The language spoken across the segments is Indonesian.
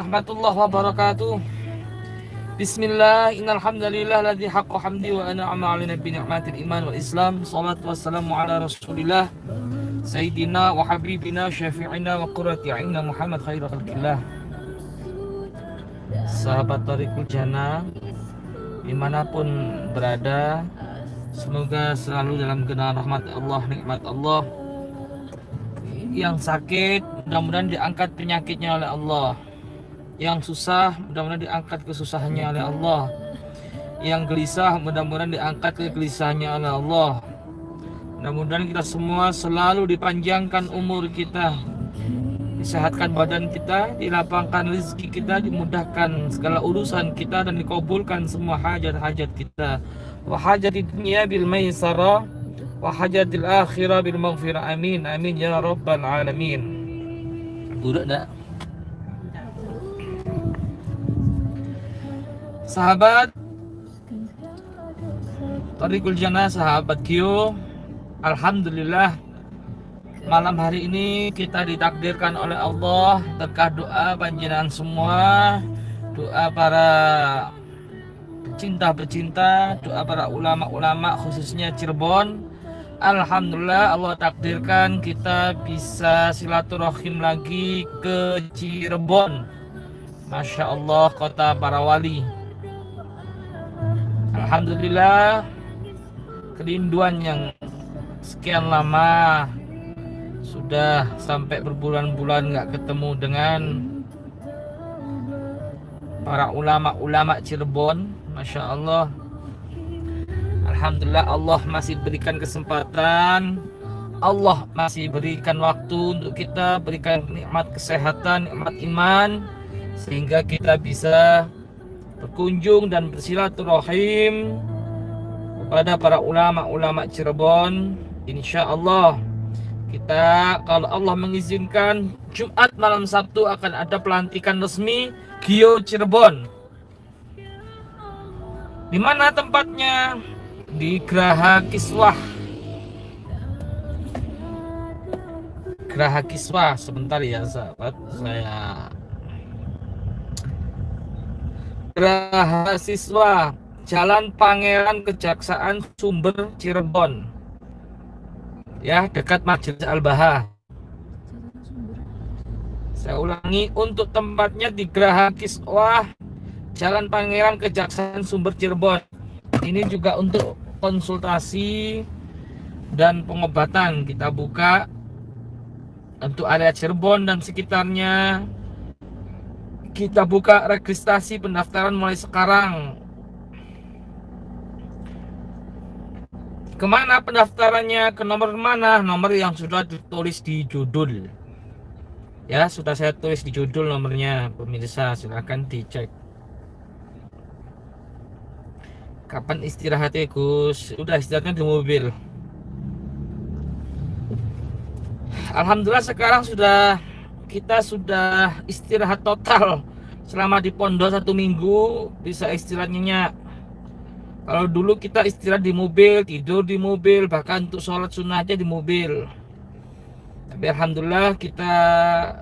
warahmatullahi wabarakatuh. Bismillah, innal hamdalillah ladzi haqqa hamdi wa an'ama 'alaina bi ni'matil iman wal islam. Shalatu wassalamu ala Rasulillah sayyidina wa habibina syafi'ina wa qurrati a'yunina Muhammad khairul khalqillah. Sahabat Thariqul Jannah dimanapun berada, semoga selalu dalam genangan rahmat Allah, nikmat Allah. Yang sakit mudah-mudahan diangkat penyakitnya oleh Allah. Yang susah mudah-mudahan diangkat kesusahannya oleh Allah. Yang gelisah mudah-mudahan diangkat kegelisahannya oleh Allah. Mudah-mudahan kita semua selalu dipanjangkan umur kita, disehatkan badan kita, dilapangkan rezeki kita, dimudahkan segala urusan kita, dan dikabulkan semua hajat-hajat kita. Wa hajati dunya bil maisarah wa hajatil akhirah bil maghfirah. Amin amin ya rabbal alamin. Buruk dah. Sahabat Thariqul Jannah, sahabat Q, alhamdulillah malam hari ini kita ditakdirkan oleh Allah berkah doa panjenengan semua, doa para pecinta, doa para ulama-ulama khususnya Cirebon. Alhamdulillah Allah takdirkan kita bisa silaturahim lagi ke Cirebon. Masya Allah, kota para wali. Alhamdulillah, kerinduan yang sekian lama, sudah sampai berbulan-bulan gak ketemu dengan para ulama-ulama Cirebon. Masya Allah, alhamdulillah Allah masih berikan kesempatan, Allah masih berikan waktu untuk kita, berikan nikmat kesehatan, nikmat iman, sehingga kita bisa berkunjung dan bersilaturahim kepada para ulama-ulama Cirebon. Insya Allah kita, kalau Allah mengizinkan, Jumat malam Sabtu akan ada pelantikan resmi Gio Cirebon. Di mana tempatnya? Di Geraha Kiswah. Geraha Kiswah, sebentar ya sahabat, saya Geraha Siswa, Jalan Pangeran Kejaksaan Sumber Cirebon, ya, dekat Majelis Al-Baha. Saya ulangi, untuk tempatnya di Geraha Kiswah, Jalan Pangeran Kejaksaan Sumber Cirebon. Ini juga untuk konsultasi dan pengobatan kita buka untuk area Cirebon dan sekitarnya. Kita buka registrasi pendaftaran mulai sekarang. Kemana pendaftarannya? Ke nomor mana? Nomor yang sudah ditulis di judul. Ya, sudah saya tulis di judul nomornya, pemirsa, silakan dicek. Kapan istirahatnya, Gus? Udah istirahatnya di mobil. Alhamdulillah sekarang kita sudah istirahat total. Selama di pondok 1 minggu bisa istirahat nyenyak. Kalau dulu kita istirahat di mobil, tidur di mobil, bahkan untuk sholat sunnah aja di mobil. Tapi alhamdulillah kita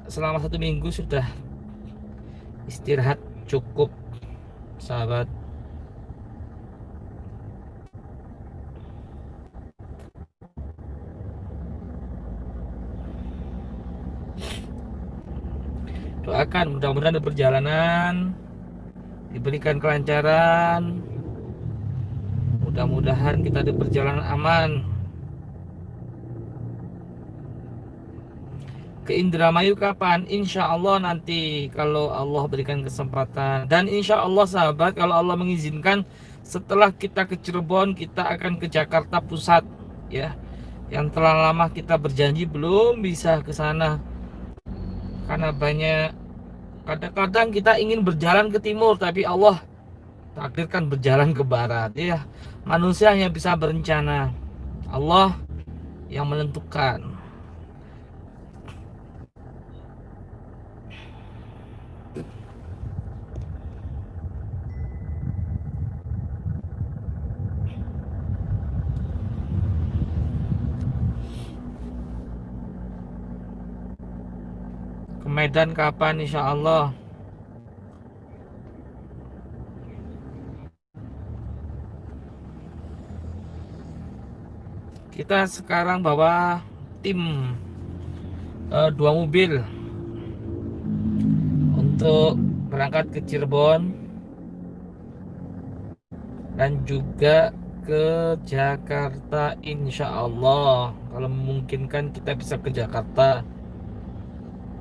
selama 1 minggu sudah istirahat cukup, sahabat. Doakan mudah-mudahan di perjalanan diberikan kelancaran, mudah-mudahan kita di perjalanan aman. Ke Indramayu kapan? Insya Allah nanti kalau Allah berikan kesempatan. Dan insya Allah sahabat, kalau Allah mengizinkan, setelah kita ke Cirebon kita akan ke Jakarta Pusat, ya. Yang telah lama kita berjanji belum bisa ke sana karena banyak, kadang-kadang kita ingin berjalan ke timur tapi Allah takdirkan berjalan ke barat, ya. Manusia hanya bisa berencana, Allah yang menentukan. Ke Medan kapan? Insya Allah Kita sekarang bawa tim 2 mobil untuk berangkat ke Cirebon dan juga ke Jakarta, insya Allah. Kalau memungkinkan kita bisa ke Jakarta.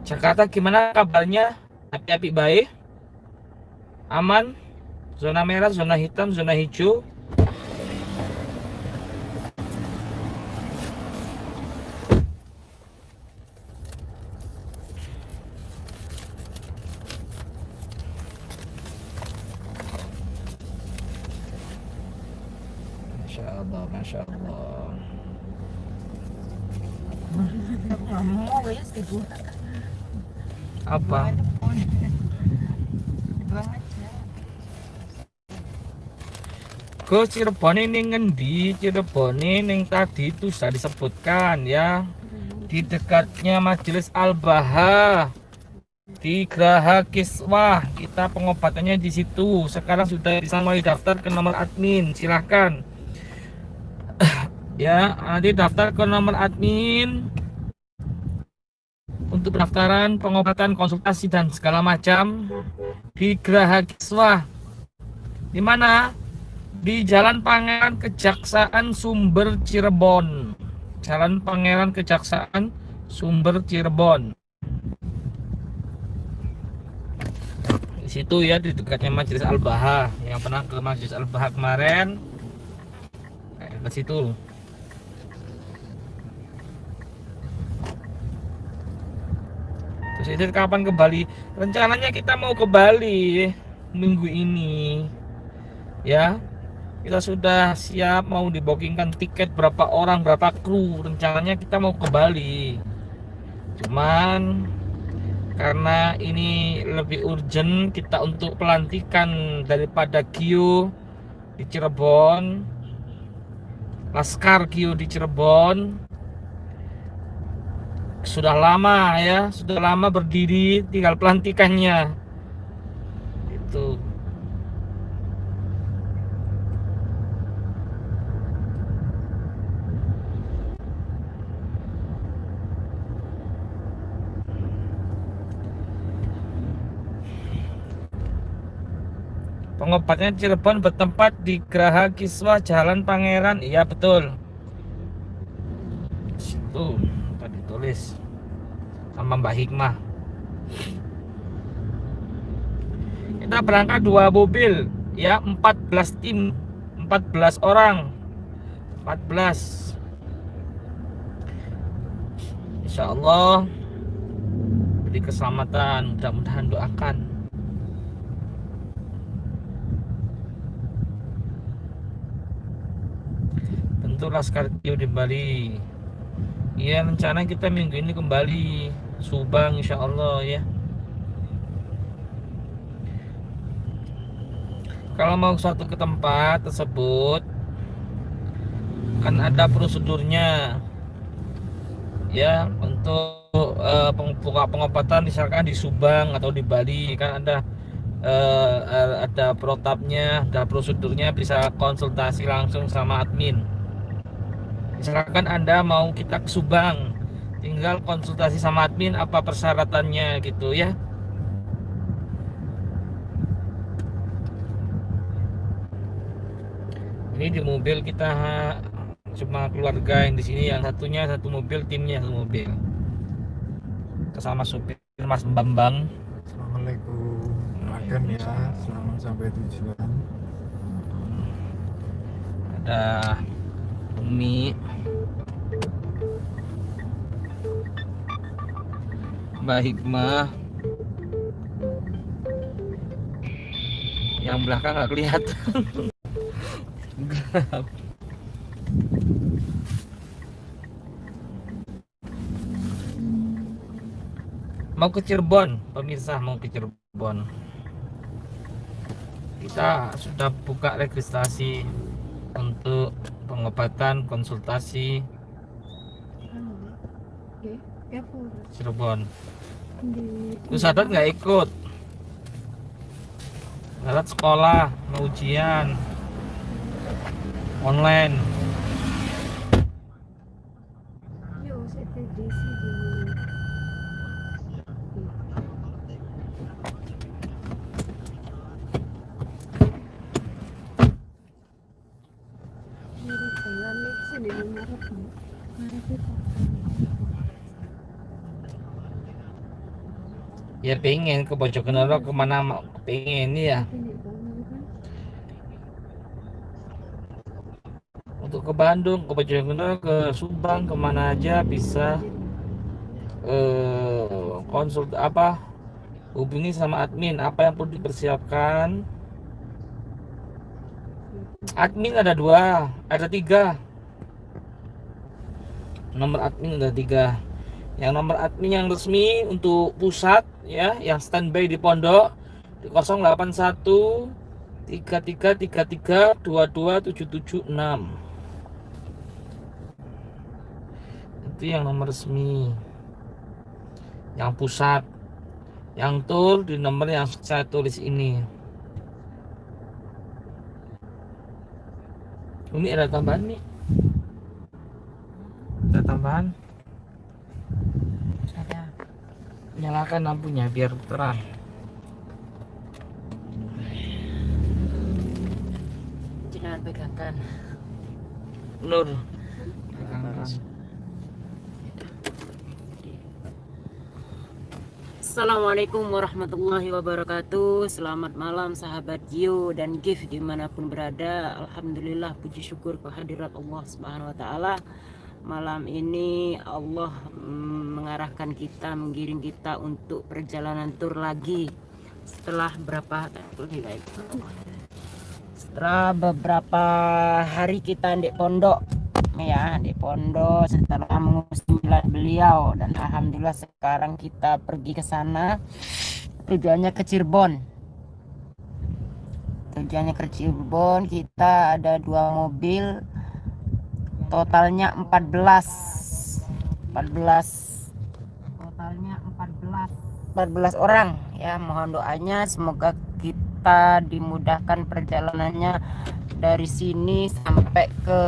Jakarta gimana kabarnya? Api-api baik? Aman? Zona merah, zona hitam, zona hijau? Masya Allah, Masya Allah. Apa? Ke Cirebon ini ngendi? Cirebon ini tadi itu sudah disebutkan ya, di dekatnya Majelis Al-Baha di Geraha Kiswah. Kita pengobatannya di situ. Sekarang sudah bisa mulai daftar ke nomor admin. Silahkan ya, nanti daftar ke nomor admin untuk pendaftaran, pengobatan, konsultasi dan segala macam di Geraha Kiswah. Di mana? Di Jalan Pangeran Kejaksaan Sumber Cirebon. Jalan Pangeran Kejaksaan Sumber Cirebon. Di situ ya, di dekatnya Majelis Al-Baha. Yang pernah ke Majelis Al-Baha kemarin, ke situ. Terus itu kapan ke Bali? Rencananya kita mau ke Bali minggu ini. Ya. Kita sudah siap, mau dibookingkan tiket berapa orang, berapa kru. Rencananya kita mau ke Bali. Cuman karena ini lebih urgent kita untuk pelantikan daripada Gio di Cirebon, Laskar Gio di Cirebon. Sudah lama ya, sudah lama berdiri, tinggal pelantikannya. Itu. Pengobatnya Cirebon bertempat di Geraha Kiswah Jalan Pangeran. Iya betul. Situ tadi tulis sama Mbak Hikmah. Kita berangkat 2 mobil ya, 14 tim, 14 orang. 14. Insya Allah beri keselamatan, mudah-mudahan doakan. Tentu Laskar Gio di Bali. Iya, rencana kita minggu ini kembali Subang insya Allah ya. Kalau mau suatu ke tempat tersebut kan ada prosedurnya ya, untuk pengobatan misalkan di Subang atau di Bali kan ada protapnya, ada prosedurnya, bisa konsultasi langsung sama admin. Misalkan Anda mau kita ke Subang, tinggal konsultasi sama admin apa persyaratannya gitu ya. Ini di mobil kita cuma keluarga yang di sini, yang satunya satu mobil, timnya satu mobil. Kesama supir Mas Bambang. Assalamualaikum. Makan ya, selamat sampai tujuan. Ada Umi, Mbak Hikmah. Yang belakang nggak kelihatan. Mau ke Cirebon, pemirsa, mau ke Cirebon. Kita sudah buka registrasi untuk pengobatan, konsultasi Cirebon. Terus Sadat nggak ikut. Sadat sekolah, mau ujian online. Ya pengen ke Bojonegoro kemana pengen ya. Untuk ke Bandung, ke Bojonegoro, ke Subang, kemana aja bisa konsul apa hubungi sama admin apa yang perlu dipersiapkan. Admin ada 2, ada 3. Nomor admin ada 3. Yang nomor admin yang resmi untuk pusat ya, yang standby di pondok di 081 3333 22776. Itu yang nomor resmi. Yang pusat. Yang tour di nomor yang saya tulis ini. Ini ada tambahan nih. Ada tambahan. Ada. Nyalakan lampunya biar terang. Jangan pegangkan. Nur. Assalamualaikum warahmatullahi wabarakatuh. Selamat malam sahabat Gio dan Gif dimanapun berada. Alhamdulillah, puji syukur kehadirat Allah Subhanahu Wa Taala. Malam ini Allah mengarahkan kita, menggiring kita untuk perjalanan tur lagi. Setelah beberapa hari kita di pondok ya, di pondok setelah mengusung milat beliau, dan alhamdulillah sekarang kita pergi ke sana. Tujuannya ke Cirebon. Kita ada 2 mobil, totalnya 14 orang ya. Mohon doanya semoga kita dimudahkan perjalanannya dari sini sampai ke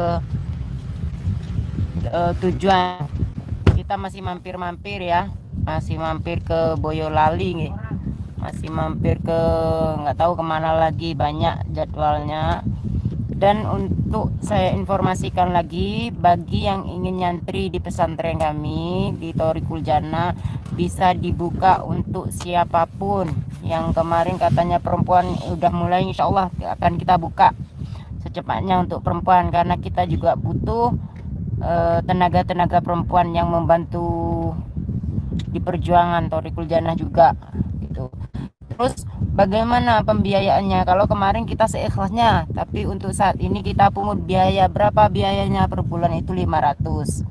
tujuan. Kita masih mampir-mampir ya, masih mampir ke Boyolali nih, masih mampir ke nggak tahu kemana lagi, banyak jadwalnya. Dan untuk saya informasikan lagi, bagi yang ingin nyantri di pesantren kami di Thoriqul Jannah, bisa dibuka untuk siapapun. Yang kemarin katanya perempuan udah mulai, insya Allah akan kita buka secepatnya untuk perempuan, karena kita juga butuh tenaga-tenaga perempuan yang membantu di perjuangan Thoriqul Jannah juga gitu. Terus bagaimana pembiayaannya? Kalau kemarin kita seikhlasnya, tapi untuk saat ini kita pungut biaya. Berapa biayanya per bulan? Itu 500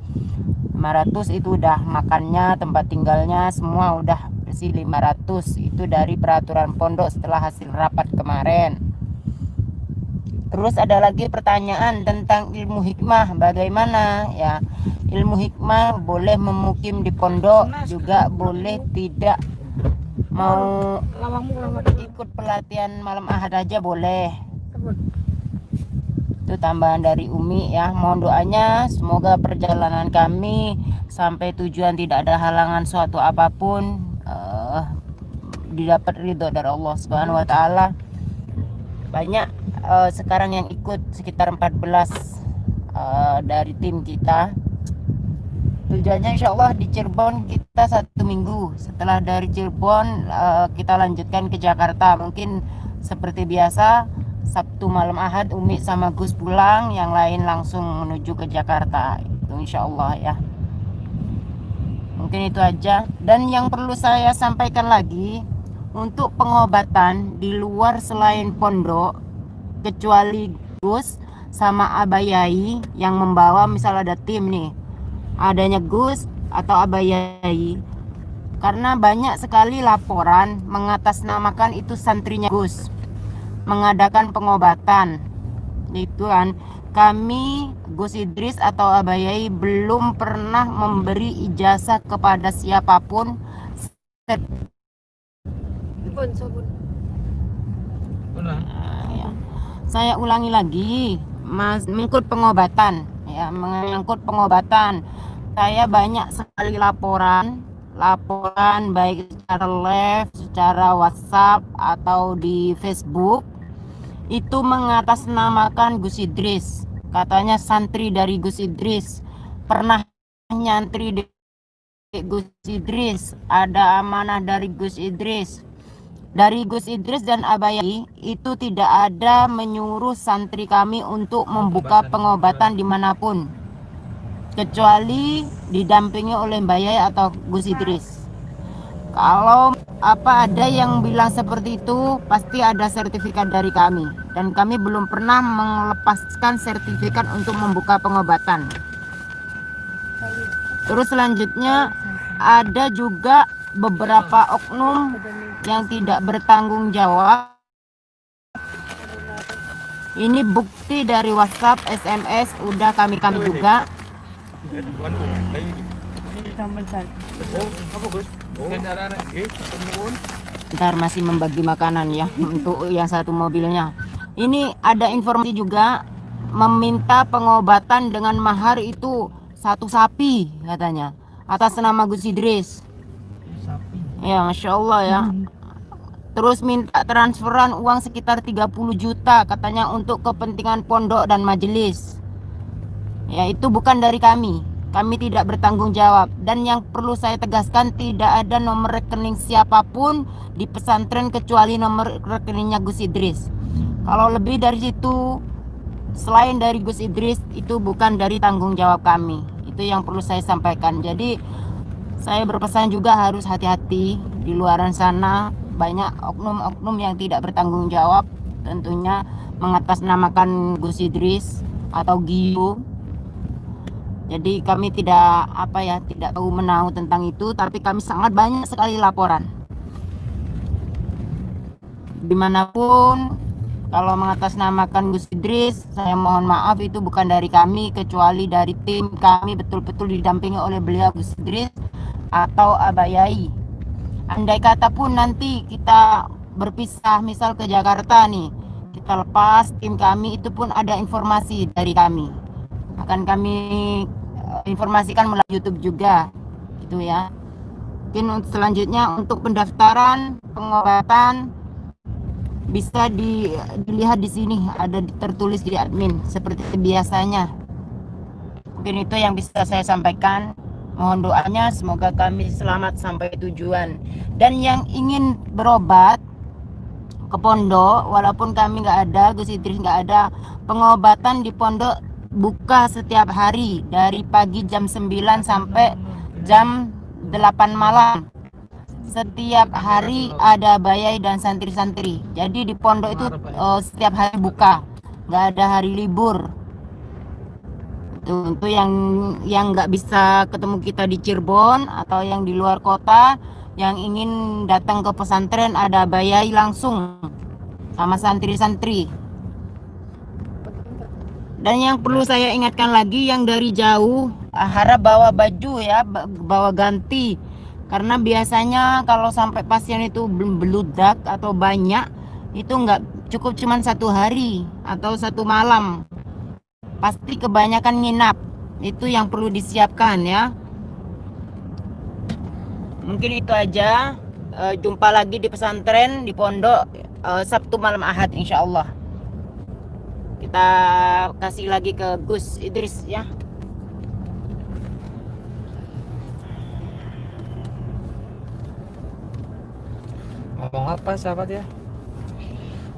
itu udah makannya, tempat tinggalnya semua udah bersih. 500 itu dari peraturan pondok setelah hasil rapat kemarin. Terus ada lagi pertanyaan tentang ilmu hikmah, bagaimana ya? Ilmu hikmah boleh memukim di pondok, juga boleh tidak mau ikut pelatihan malam ahad aja boleh. Itu tambahan dari Umi ya. Mohon doanya semoga perjalanan kami sampai tujuan tidak ada halangan suatu apapun, didapat ridho dari Allah Subhanahu Wa Taala. Banyak sekarang yang ikut sekitar 14 dari tim kita. Tujuannya insya Allah di Cirebon kita 1 minggu. Setelah dari Cirebon kita lanjutkan ke Jakarta. Mungkin seperti biasa Sabtu malam Ahad Umi sama Gus pulang, yang lain langsung menuju ke Jakarta. Itu insya Allah ya. Mungkin itu aja. Dan yang perlu saya sampaikan lagi, untuk pengobatan di luar selain pondok, kecuali Gus sama Abah Yai yang membawa, misal ada tim nih, adanya Gus atau Abah Yai, karena banyak sekali laporan mengatasnamakan itu santrinya Gus mengadakan pengobatan. Itu kan kami Gus Idris atau Abah Yai belum pernah memberi ijazah kepada siapapun. Ya. Saya ulangi lagi, mengikut pengobatan ya, mengangkut pengobatan. Saya banyak sekali laporan baik secara live, secara WhatsApp atau di Facebook, itu mengatasnamakan Gus Idris. Katanya santri dari Gus Idris pernah nyantri di Gus Idris, ada amanah dari Gus Idris. Dari Gus Idris dan Abayai itu tidak ada menyuruh santri kami untuk membuka pengobatan dimanapun, kecuali didampingi oleh Mbak Yai atau Gus Idris. Kalau ada yang bilang seperti itu, pasti ada sertifikat dari kami, dan kami belum pernah melepaskan sertifikat untuk membuka pengobatan. Terus selanjutnya ada juga beberapa oknum yang tidak bertanggung jawab. Ini bukti dari WhatsApp, SMS, udah kami juga. Ntar masih membagi makanan ya untuk yang satu mobilnya. Ini ada informasi juga meminta pengobatan dengan mahar itu 1 sapi katanya, atas nama Gus Idris. Ya, Masya Allah ya. Terus minta transferan uang sekitar 30 juta katanya untuk kepentingan pondok dan majelis. Ya, itu bukan dari kami. Kami tidak bertanggung jawab. Dan yang perlu saya tegaskan, tidak ada nomor rekening siapapun di pesantren kecuali nomor rekeningnya Gus Idris. Kalau lebih dari situ, selain dari Gus Idris, itu bukan dari tanggung jawab kami. Itu yang perlu saya sampaikan. Jadi saya berpesan juga harus hati-hati. Di luaran sana banyak oknum-oknum yang tidak bertanggung jawab, tentunya mengatasnamakan Gus Idris atau Gio. Jadi kami tidak tidak tahu menahu tentang itu, tapi kami sangat banyak sekali laporan. Dimanapun kalau mengatasnamakan Gus Idris, saya mohon maaf, itu bukan dari kami, kecuali dari tim kami betul-betul didampingi oleh beliau Gus Idris atau Abayai. Andai kata pun nanti kita berpisah misal ke Jakarta nih, kita lepas tim kami, itu pun ada informasi dari kami, akan kami informasikan melalui YouTube juga gitu ya. Mungkin selanjutnya untuk pendaftaran pengobatan bisa dilihat di sini, ada tertulis di admin seperti biasanya. Mungkin itu yang bisa saya sampaikan. Mohon doanya semoga kami selamat sampai tujuan. Dan yang ingin berobat ke pondok, walaupun kami nggak ada, Gus Idris nggak ada, pengobatan di pondok buka setiap hari dari pagi jam 9 sampai jam 8 malam. Setiap hari ada bayai dan santri-santri. Jadi di pondok itu setiap hari buka, nggak ada hari libur. Untuk yang nggak bisa ketemu kita di Cirebon atau yang di luar kota, yang ingin datang ke pesantren, ada bayai langsung sama santri-santri. Dan yang perlu saya ingatkan lagi, yang dari jauh harap bawa baju ya, bawa ganti, karena biasanya kalau sampai pasien itu beludak atau banyak, itu nggak cukup cuman 1 hari atau 1 malam, pasti kebanyakan nginap. Itu yang perlu disiapkan ya. Mungkin itu aja. Jumpa lagi di pesantren, di pondok Sabtu malam Ahad insya Allah. Kita kasih lagi ke Gus Idris ya. Ngomong apa sahabat ya?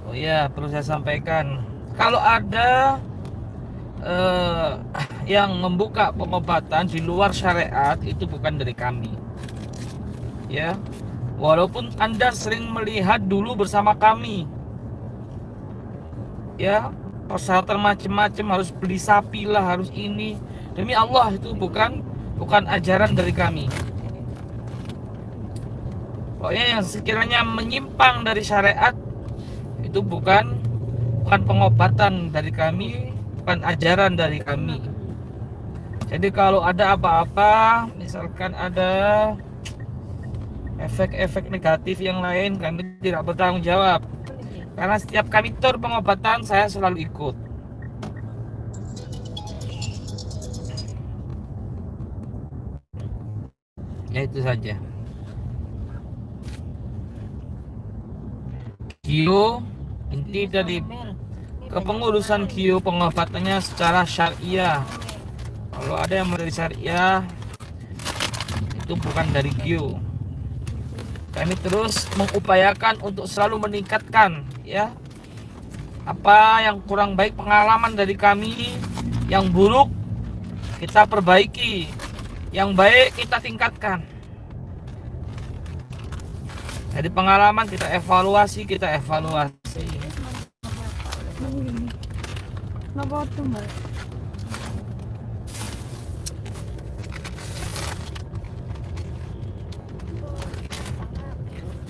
Oh iya, perlu saya sampaikan, kalau ada yang membuka pengobatan di luar syariat, itu bukan dari kami ya. Walaupun Anda sering melihat dulu bersama kami ya, persyaratan macam-macam, harus beli sapi lah, harus ini, demi Allah itu bukan ajaran dari kami. Pokoknya yang sekiranya menyimpang dari syariat, itu bukan pengobatan dari kami, bukan ajaran dari kami. Jadi kalau ada apa-apa, misalkan ada efek-efek negatif yang lain, kami tidak bertanggung jawab. Karena setiap kami tur pengobatan, saya selalu ikut. Ya itu saja. Gio, inti dari kepengurusan Gio pengobatannya secara syariah. Kalau ada yang dari syariah, itu bukan dari Gio. Kami terus mengupayakan untuk selalu meningkatkan ya. Apa yang kurang baik pengalaman dari kami, yang buruk kita perbaiki, yang baik kita tingkatkan. Jadi pengalaman kita evaluasi. Kenapa tuh Mbak?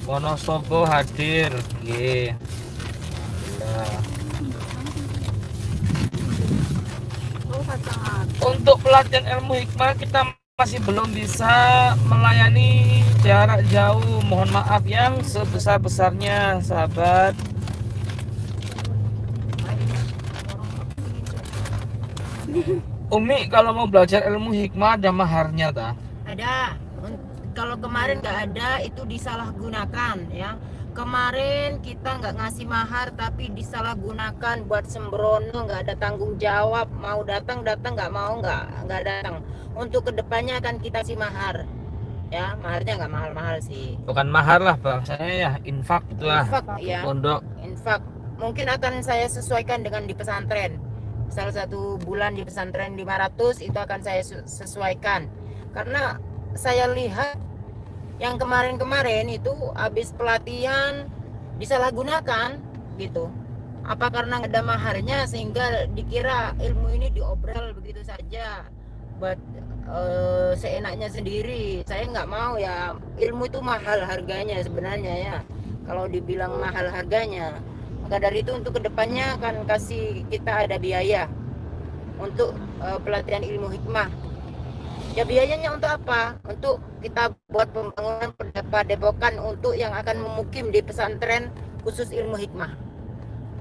Wonosobo hadir, nggih. Ya. Untuk pelatihan ilmu hikmah kita masih belum bisa melayani jarak jauh. Mohon maaf yang sebesar-besarnya, sahabat. Umi, kalau mau belajar ilmu hikmah ada maharnya tak? Ada. Kalau kemarin nggak ada, itu disalahgunakan ya. Kemarin kita nggak ngasih mahar tapi disalahgunakan buat sembrono, nggak ada tanggung jawab. Mau datang nggak mau nggak datang. Untuk kedepannya akan kita kasih mahar ya. Maharnya nggak mahal-mahal sih. Bukan mahar lah bahasanya ya, infak itulah. Infak ya. Pondok. Infak mungkin akan saya sesuaikan dengan di pesantren. Salah satu bulan di pesantren 500 itu akan saya sesuaikan. Karena saya lihat yang kemarin-kemarin itu habis pelatihan disalahgunakan gitu. Apa karena nggak ada maharnya sehingga dikira ilmu ini diobrol begitu saja buat seenaknya sendiri. Saya nggak mau ya, ilmu itu mahal harganya sebenarnya ya. Kalau dibilang mahal harganya, maka dari itu untuk kedepannya akan kasih kita ada biaya untuk pelatihan ilmu hikmah. Ya biayanya untuk apa? Untuk kita buat pembangunan padepokan untuk yang akan memukim di pesantren khusus ilmu hikmah.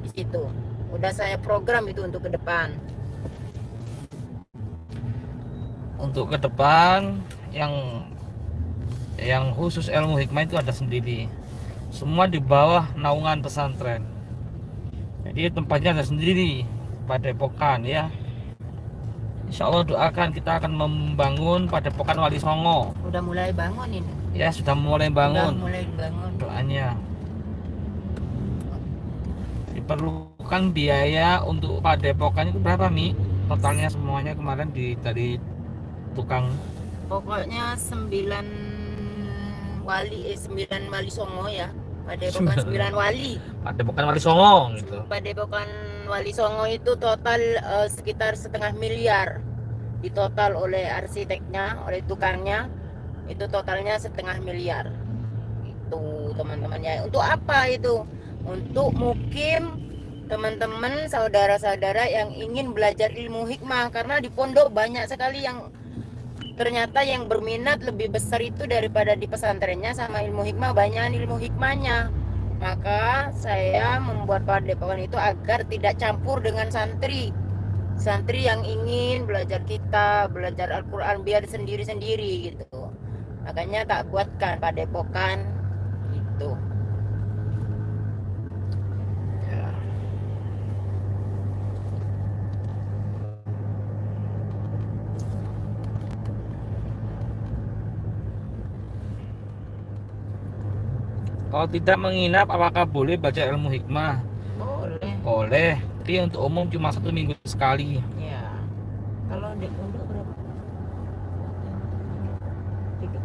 Di situ. Udah saya program itu untuk ke depan. Untuk ke depan yang khusus ilmu hikmah itu ada sendiri. Semua di bawah naungan pesantren. Jadi tempatnya ada sendiri, padepokan ya. Insya Allah doakan kita akan membangun padepokan Wali Songo. Udah mulai bangun ini. Ya sudah mulai bangun. Udah mulai bangun. Doanya. Diperlukan biaya untuk padepokan itu berapa Mi? Totalnya semuanya kemarin dari tukang. Pokoknya 9 wali Songo ya. Padepokan 9 wali. Padepokan Wali Songo gitu. Padepokan Wali Songo itu total sekitar 1,5 miliar. Ditotal oleh arsiteknya, oleh tukangnya, itu totalnya 1,5 miliar. Itu teman-temannya. Untuk apa itu? Untuk mukim teman-teman saudara-saudara yang ingin belajar ilmu hikmah, karena di pondok banyak sekali yang ternyata yang berminat lebih besar itu daripada di pesantrennya sama ilmu hikmah, banyak ilmu hikmahnya. Maka saya membuat padepokan itu agar tidak campur dengan santri yang ingin belajar kitab, belajar Al-Quran biar sendiri-sendiri gitu. Makanya tak buatkan padepokan gitu. Kalau tidak menginap, apakah boleh baca ilmu hikmah? Boleh. Boleh. Tapi untuk umum cuma 1 minggu sekali. Ya. Kalau di pondok berapa?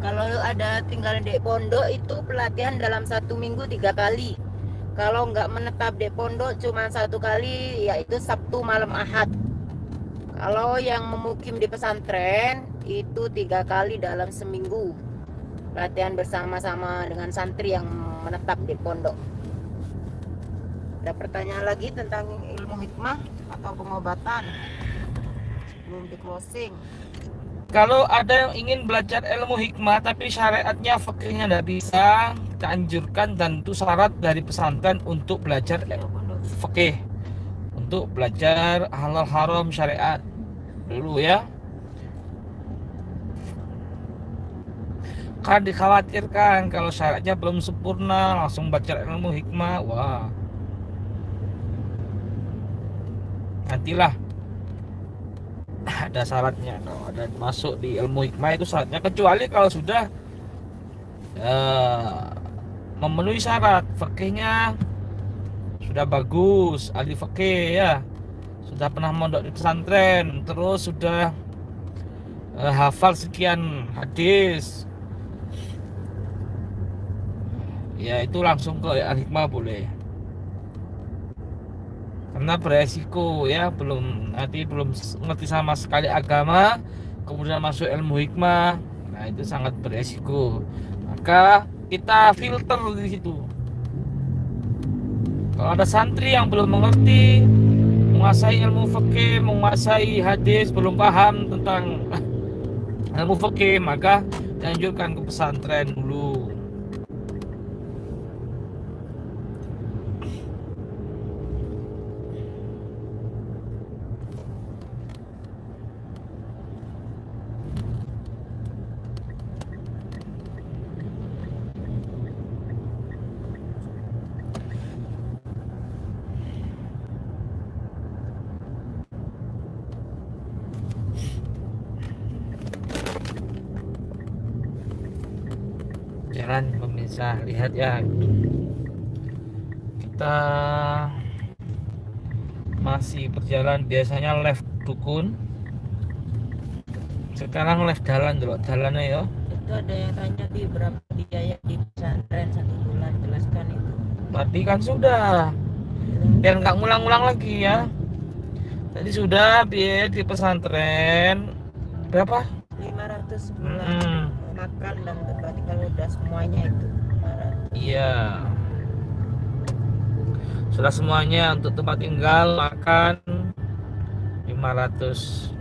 Kalau ada tinggal di pondok itu pelatihan dalam 1 minggu 3 kali. Kalau nggak menetap di pondok cuma 1 kali, yaitu Sabtu malam Ahad. Kalau yang memukim di pesantren itu 3 kali dalam seminggu. Pelatihan bersama-sama dengan santri yang menetap di pondok. Ada pertanyaan lagi tentang ilmu hikmah atau pengobatan sebelum di closing? Kalau ada yang ingin belajar ilmu hikmah tapi syariatnya fikihnya tidak bisa, kita anjurkan dan itu syarat dari pesantren untuk belajar fikih, untuk belajar halal haram syariat dulu ya. Kan dikhawatirkan kalau syaratnya belum sempurna langsung baca ilmu hikmah, wah nantilah ada syaratnya. Kalau ada masuk di ilmu hikmah itu syaratnya, kecuali kalau sudah memenuhi syarat fikihnya, sudah bagus, ahli fikih ya, sudah pernah mondok di pesantren, terus sudah hafal sekian hadis, ya itu langsung ke al-hikmah boleh. Karena beresiko ya, belum ngerti sama sekali agama, kemudian masuk ilmu hikmah, nah itu sangat beresiko. Maka kita filter di situ. Kalau ada santri yang belum mengerti, menguasai ilmu fikih, menguasai hadis, belum paham tentang ilmu fikih, maka dianjurkan ke pesantren dulu. Jalan pemirsa, lihat ya, kita masih berjalan, biasanya left dukun, sekarang left jalan dulu, jalannya ya. Itu ada yang tanya di berapa biaya di pesantren 1 bulan, jelaskan itu. Tadi kan sudah, biar nggak ngulang-ngulang lagi ya. Tadi sudah biaya di pesantren berapa? 500 sebulan. Makan dan berarti kalau udah semuanya itu 500. Iya, sudah semuanya untuk tempat tinggal, makan 500.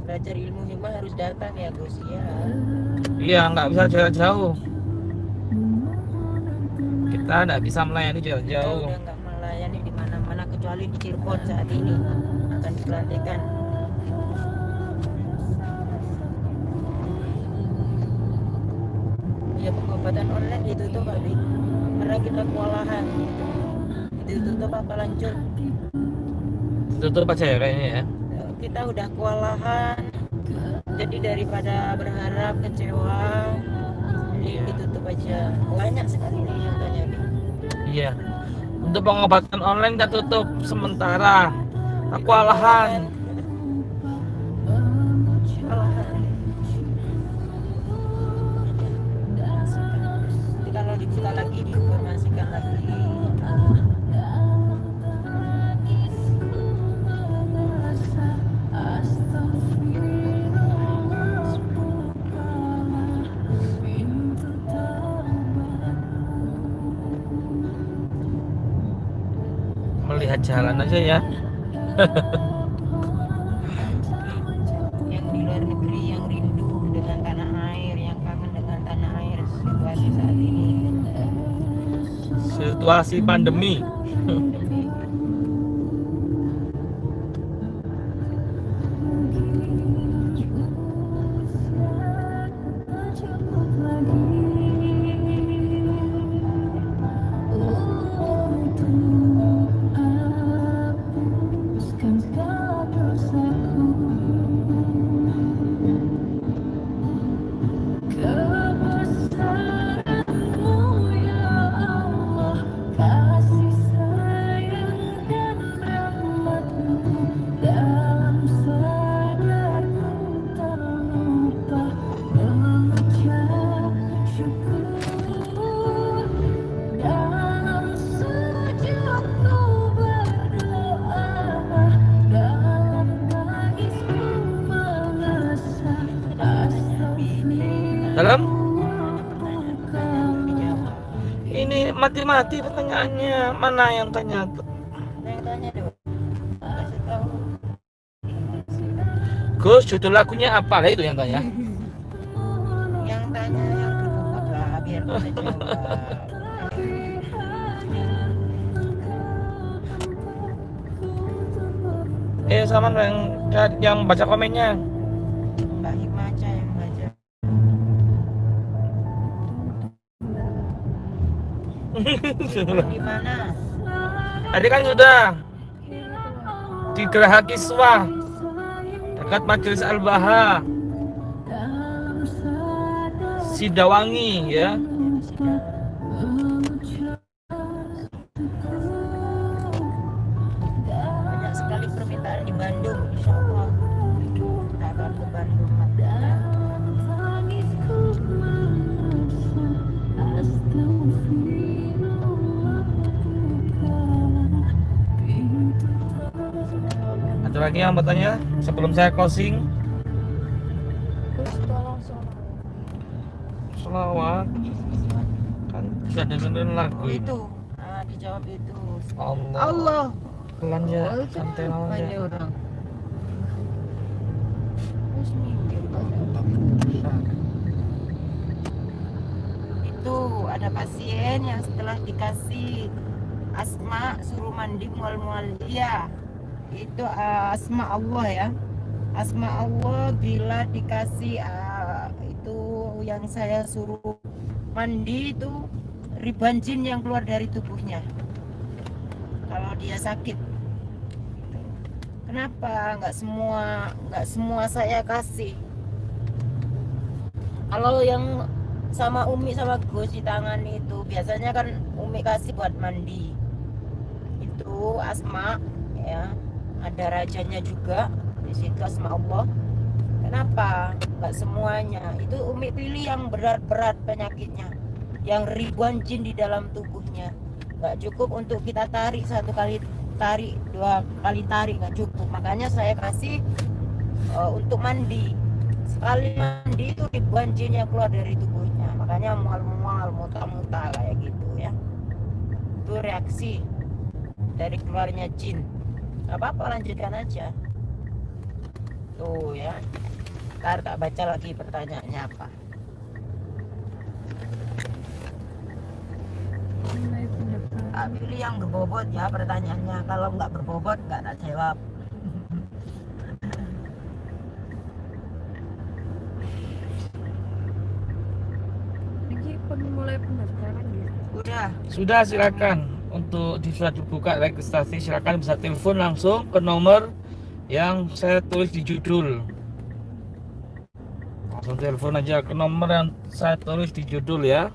Belajar ilmu hikmah harus datang ya Gus ya. Iya, nggak bisa jarak jauh. Kita nggak bisa melayani jarak Kita jauh. udah nggak melayani di mana-mana kecuali di Cirebon saat ini akan dilantikan. Ya pengobatan online ditutup Pak Bi, karena kita kewalahan. Ditutup apa lanjut? Tutup aja ya kayaknya ya. Kita udah kewalahan, jadi daripada berharap kecewa, ditutup aja. Banyak sekali nih yang tanya Bi. Iya. Untuk pengobatan online kita tutup sementara. Aku alahan. Jadi kalau dibuka lagi, diinformasikan lagi. Melihat jalan aja ya. Yang di luar negeri yang rindu dengan tanah air, yang kangen dengan tanah air, situasi saat ini. Situasi pandemi. Dalam ini mati-mati pertanyaannya, mana yang tanya? Yang tanya dong, kasih tahu. Gus, judul lagunya apa? Lah itu yang tanya. Yang tanya yang berbobot lah, biar bisa jawab. Sama yang baca komennya. Mbak Hikmah aja yang baca. Di mana? Tadi kan sudah di Geraha Kiswah dekat Majelis Al-Baha Sidawangi ya. Banyak sekali permintaan di Bandung, insya Allah kita akan ke Bandung nantinya. Ada lagi yang bertanya sebelum saya closing? Selawat kan sudah dengerin lagu Oh ini. itu, dijawab itu. Allah. Allah. Pelan ya, santai Banyak aja. orang. Terus minggir. Itu ada pasien yang setelah dikasih asma suruh mandi mual-mual dia. Itu asma Allah ya. Asma Allah bila dikasih itu yang saya suruh mandi itu ribuan jin yang keluar dari tubuhnya. Kalau dia sakit. Kenapa nggak semua saya kasih? Kalau yang sama Umi sama Gus di tangan itu biasanya kan Umi kasih buat mandi. Itu asma ya. Ada rajanya juga di situ asma Allah. Kenapa nggak semuanya? Itu Umi pilih yang berat-berat penyakitnya, yang ribuan jin di dalam tubuhnya. Nggak cukup untuk kita tarik satu kali tarik, dua kali tarik, nggak cukup. Makanya saya kasih untuk mandi. Sekali mandi itu ribuan jin yang keluar dari tubuhnya. Makanya mual-mual, muta-muta kayak gitu ya. Itu reaksi dari keluarnya jin. Gak apa-apa, lanjutkan aja. Tuh ya. Ntar tak baca lagi pertanyaannya apa. Tak pilih yang berbobot ya pertanyaannya. Kalau nggak berbobot nggak tak jawab. Ini mulai pendaftaran ya? Sudah, silakan untuk sudah dibuka registrasi, silakan bisa telepon langsung ke nomor yang saya tulis di judul. Langsung telepon aja ke nomor yang saya tulis di judul ya.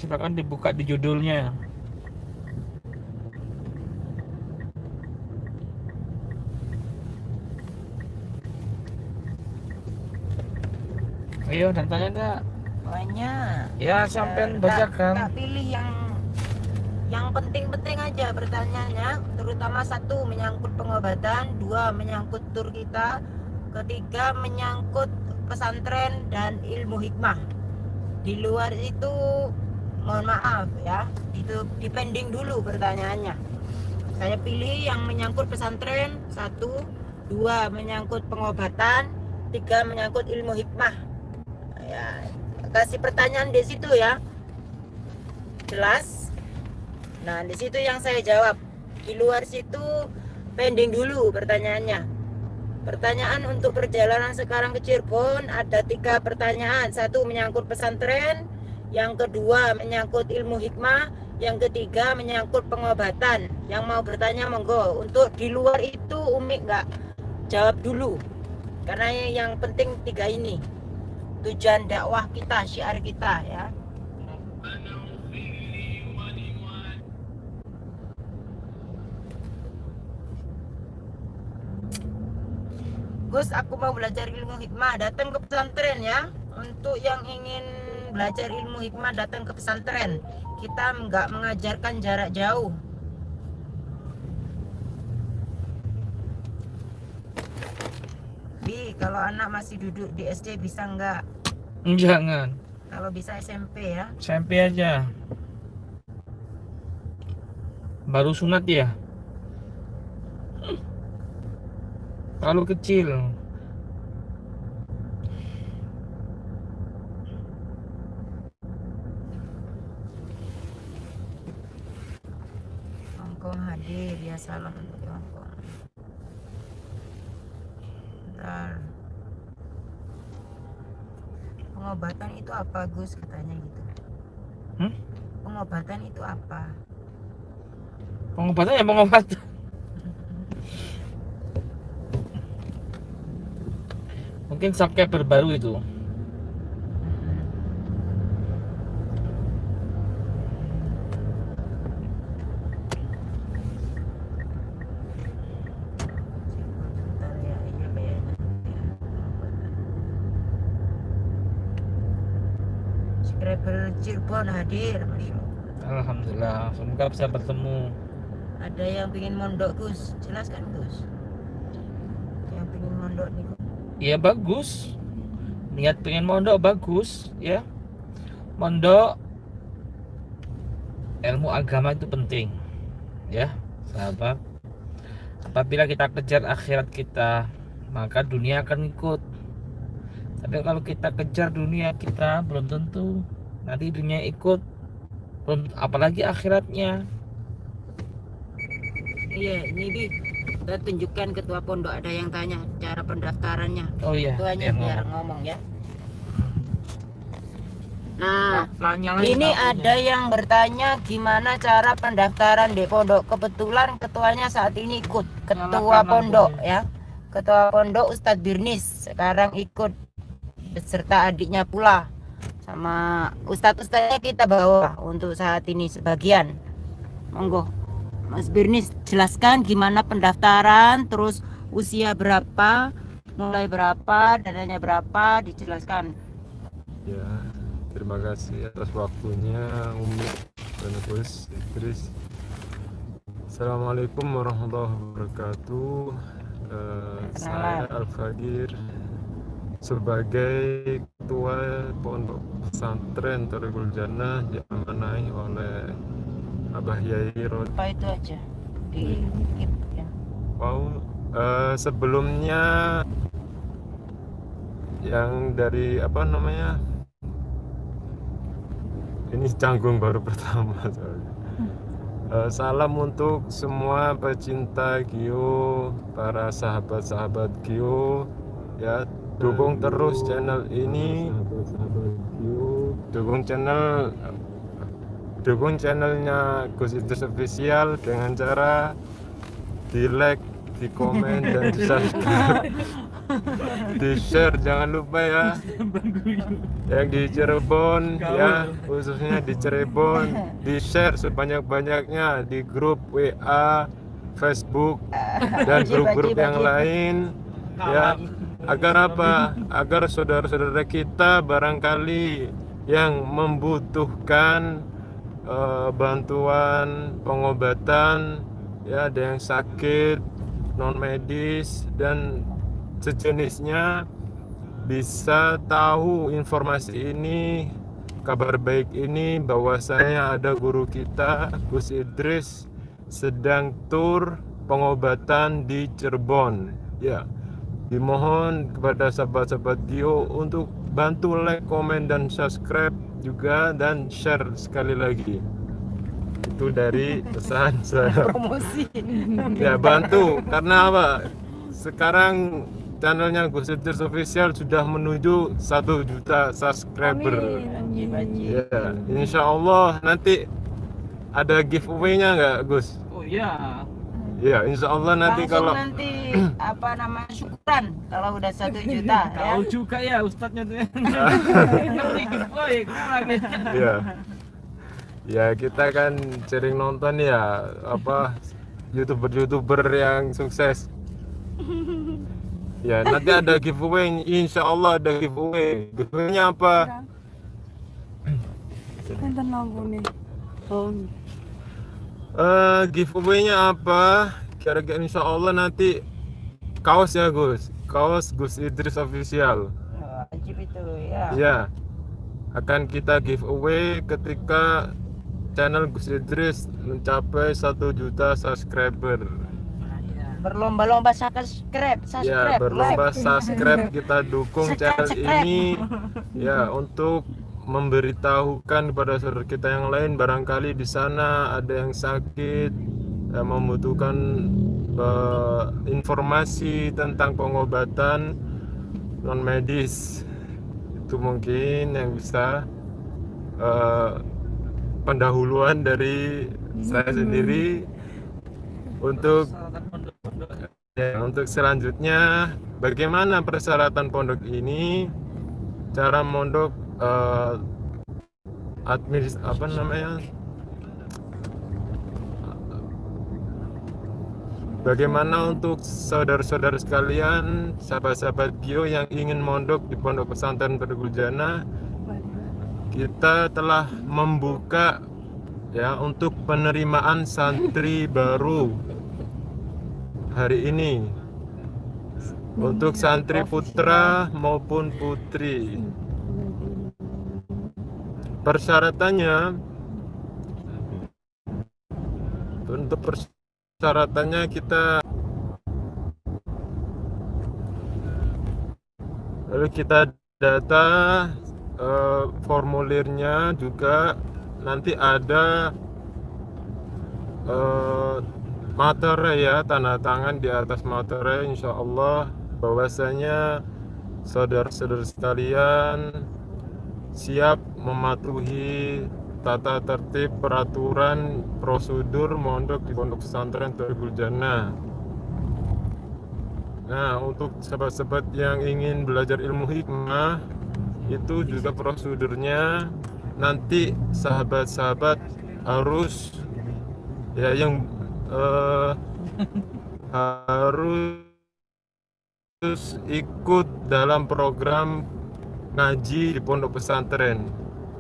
Silakan dibuka di judulnya. Ayo, dan tanya enggak? Banyak. Ya, sampean bacakan. Tak pilih yang penting-penting aja pertanyaannya. Terutama satu menyangkut pengobatan, dua menyangkut tur kita, ketiga menyangkut pesantren dan ilmu hikmah. Di luar itu mohon maaf ya, itu dipending dulu pertanyaannya. Saya pilih yang menyangkut pesantren, satu, dua menyangkut pengobatan, tiga menyangkut ilmu hikmah. Ya, kasih pertanyaan di situ ya, jelas. Nah di situ yang saya jawab. Di luar situ pending dulu pertanyaannya. Pertanyaan untuk perjalanan sekarang ke Cirebon ada 3 pertanyaan. Satu menyangkut pesantren, yang kedua menyangkut ilmu hikmah, yang ketiga menyangkut pengobatan. Yang mau bertanya monggo. Untuk di luar itu Umi nggak jawab dulu, karena yang penting 3 ini tujuan dakwah kita, syiar kita ya. Gus, aku mau belajar ilmu hikmah, datang ke pesantren ya. Untuk yang ingin belajar ilmu hikmah datang ke pesantren. Kita nggak mengajarkan jarak jauh. Bi, kalau anak masih duduk di SD bisa nggak? Jangan. Kalau bisa SMP ya. SMP aja. Baru sunat ya. Terlalu kecil. Hongkong hadir ya, salam untuk Hongkong. Bentar. Pengobatan itu apa Gus, katanya gitu. Pengobatan itu apa? Pengobatan ya pengobatan. Mungkin subscriber baru itu. Bentar ya, iya kayaknya. Subscriber Cirebon hadir, Masya Allah. Alhamdulillah, semoga bisa bertemu. Ada yang pengen mondok, Gus? Jelaskan, Gus. Yang pengen mondok nih, Gus. Ya bagus. Niat pengen mondok bagus, ya. Mondok ilmu agama itu penting, ya, sahabat. Apabila kita kejar akhirat kita, maka dunia akan ikut. Tapi kalau kita kejar dunia kita, belum tentu nanti dunia ikut. Belum, apalagi akhiratnya. Iya, ini Bi. Kita tunjukkan ketua pondok, ada yang tanya cara pendaftarannya. Oh iya, Ketuanya biar ngomong ya. Nah, nyalain ini lampunya. ada yang bertanya gimana cara pendaftaran di pondok. Kebetulan ketuanya saat ini ikut. Ketua Nyalakan pondok lampunya. ya. Ketua pondok Ustadz Birnis sekarang ikut beserta adiknya pula. Sama ustadz-ustadznya kita bawa untuk saat ini sebagian. Monggo Mas Birnis jelaskan gimana pendaftaran, terus usia berapa, mulai berapa, dananya berapa, dijelaskan. Ya, terima kasih atas waktunya Umi dan Gus Idris. Assalamualaikum warahmatullahi wabarakatuh. Saya Al-Fagir sebagai ketua Pondok Pesantren Thariqul Jannah diamanai oleh Abah Yai Rod. Apa itu aja? Di ya. Wow, sebelumnya yang dari apa namanya? Ini canggung baru pertama soalnya. Salam untuk semua pecinta Gio, para sahabat-sahabat Gio, ya, dukung terus channel ini, dukung channelnya Gus Idris Official dengan cara di like, di komen, dan di subscribe, di share jangan lupa ya. Yang di Cirebon ya, khususnya di Cirebon, di share sebanyak-banyaknya di grup WA, Facebook, dan grup-grup yang lain ya. Agar apa? Agar saudara-saudara kita barangkali yang membutuhkan bantuan pengobatan, ya, ada yang sakit non medis dan sejenisnya, bisa tahu informasi ini, kabar baik ini, bahwasanya ada guru kita Gus Idris sedang tur pengobatan di Cirebon. Ya, dimohon kepada sahabat-sahabat Gio untuk bantu like, komen, dan subscribe juga, dan share sekali lagi. Itu dari pesan saya. Promosi. Ya, bantu, karena apa? Sekarang channelnya Gus Idris Official sudah menuju 1 juta subscriber. Ya, insya Allah nanti ada giveaway-nya nggak, Gus? Oh iya. Ya, insya Allah nanti Langsung kalau nanti apa namanya syukuran kalau udah 1 juta ya. Tahu juga ya ustadznya tuh. ya, ya kita kan sering nonton ya apa youtuber yang sukses. Ya, nanti ada giveaway, insya Allah ada giveaway. Giveaway-nya apa? Giveaway-nya apa? Kira-kira insya Allah nanti kaos ya Gus, kaos Gus Idris Official. Wajib itu ya. Ya, akan kita giveaway ketika channel Gus Idris mencapai 1 juta subscriber. Berlomba-lomba subscribe, Ya, berlomba like. subscribe, kita dukung channel ini ya, untuk memberitahukan kepada saudara kita yang lain, barangkali di sana ada yang sakit, yang membutuhkan informasi tentang pengobatan non medis. Itu mungkin yang bisa pendahuluan dari saya sendiri. Untuk selanjutnya, bagaimana persyaratan pondok ini, cara mondok, bagaimana untuk saudara-saudara sekalian, sahabat-sahabat Gio yang ingin mondok di Pondok Pesantren Teguh Jannah, kita telah membuka ya untuk penerimaan santri baru hari ini untuk santri putra maupun putri. Persyaratannya, untuk persyaratannya kita data formulirnya juga. Nanti ada materai ya, tanda tangan di atas materai, insya Allah bahwasanya saudara-saudara sekalian siap mematuhi tata tertib, peraturan, prosedur mondok di Pondok Pesantren Teguh Jannah. Nah, untuk sahabat-sahabat yang ingin belajar ilmu hikmah, itu juga prosedurnya. Nanti sahabat-sahabat harus ya yang harus ikut dalam program ngaji di pondok pesantren,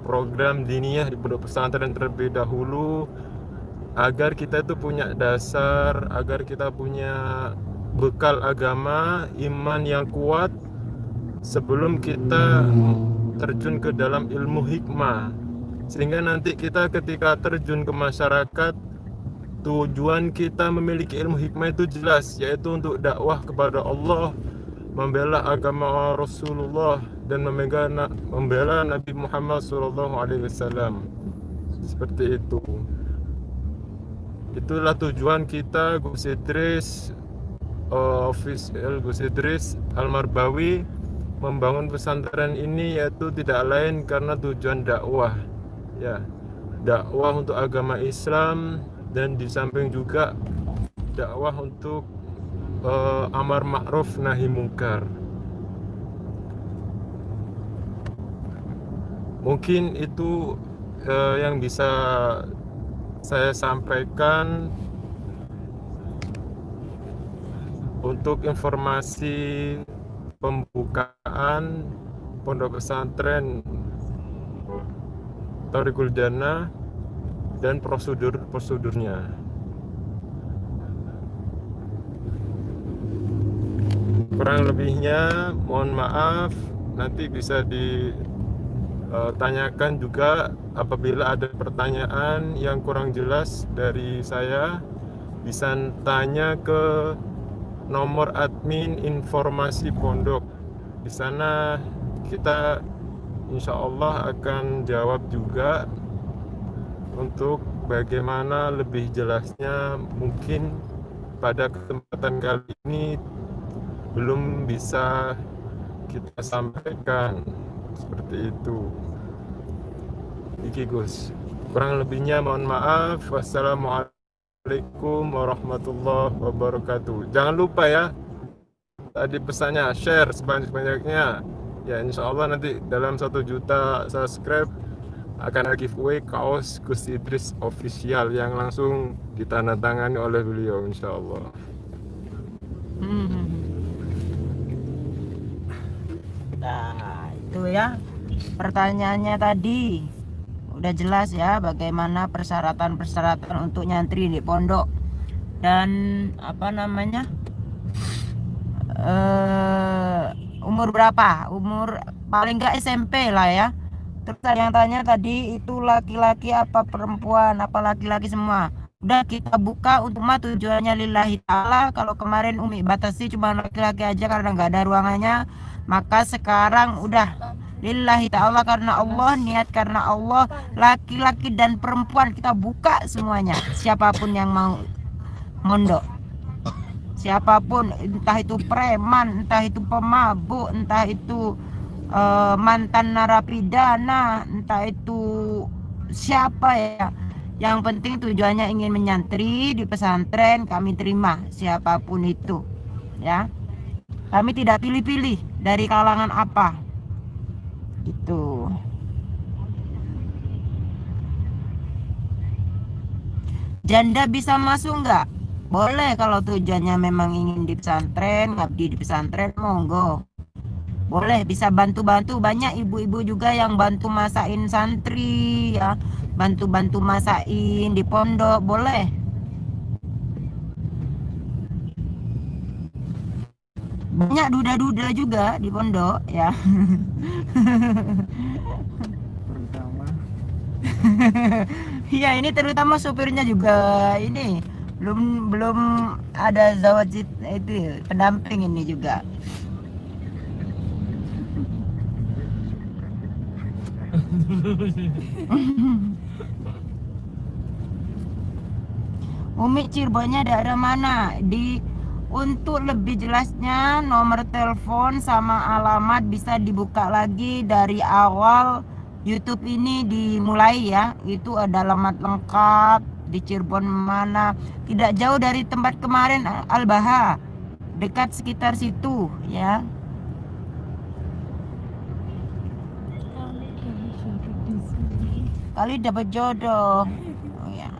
program diniyah di pondok pesantren terlebih dahulu, agar kita itu punya dasar, agar kita punya bekal agama, iman yang kuat sebelum kita terjun ke dalam ilmu hikmah, sehingga nanti kita ketika terjun ke masyarakat, tujuan kita memiliki ilmu hikmah itu jelas, yaitu untuk dakwah kepada Allah, membela agama Rasulullah, dan membela Nabi Muhammad SAW. Seperti itu. Itulah tujuan kita, Gus Idris, official Gus Idris Al-Marbawi, membangun pesantren ini, yaitu tidak lain karena tujuan dakwah, ya, dakwah untuk agama Islam, dan di samping juga dakwah untuk amar ma'ruf nahi mungkar. Mungkin itu yang bisa saya sampaikan untuk informasi pembukaan Pondok Pesantren Teguh Jannah dan prosedurnya. Kurang lebihnya mohon maaf, nanti bisa ditanyakan juga apabila ada pertanyaan yang kurang jelas dari saya, bisa tanya ke nomor admin informasi pondok. Di sana kita insya Allah akan jawab juga untuk bagaimana lebih jelasnya. Mungkin pada kesempatan kali ini belum bisa kita sampaikan seperti itu. Iki Gus, kurang lebihnya mohon maaf. Wassalamualaikum warahmatullahi wabarakatuh. Jangan lupa ya, tadi pesannya share sebanyak-banyaknya ya, insya Allah nanti dalam 1 juta subscribe akan ada giveaway kaos Gus Idris official yang langsung ditandatangani oleh beliau, insya Allah. Nah, itu ya pertanyaannya tadi udah jelas ya, bagaimana persyaratan untuk nyantri di pondok, dan apa namanya, umur berapa, umur paling nggak SMP lah ya. Terus yang tanya tadi itu laki-laki apa perempuan, apa laki-laki semua. Udah kita buka untuk tujuannya lillahi ta'ala. Kalau kemarin Umi batasi cuma laki-laki aja karena nggak ada ruangannya, maka sekarang udah lillahi ta'ala, karena Allah, niat karena Allah, laki-laki dan perempuan kita buka semuanya. Siapapun yang mau mondok, siapapun, entah itu preman, entah itu pemabuk, entah itu mantan narapidana, entah itu siapa ya. Yang penting tujuannya ingin menyantri di pesantren, kami terima siapapun itu, ya. Kami tidak pilih-pilih dari kalangan apa, gitu. Janda bisa masuk nggak? Boleh kalau tujuannya memang ingin di pesantren, ngabdi di pesantren, monggo. Boleh, bisa bantu-bantu. Banyak ibu-ibu juga yang bantu masakin santri, ya. Bantu-bantu masakin di pondok, boleh. Banyak duda-duda juga di pondok, ya. terutama Iya, ini terutama sopirnya juga ini belum ada zawajid itu pendamping ini juga. Umi Cirebonnya daerah mana? Untuk lebih jelasnya nomor telepon sama alamat bisa dibuka lagi dari awal YouTube ini dimulai ya. Itu ada alamat lengkap di Cirebon mana. Tidak jauh dari tempat kemarin Al-Baha. Dekat sekitar situ ya. Kali dapat jodoh. Oh, ya.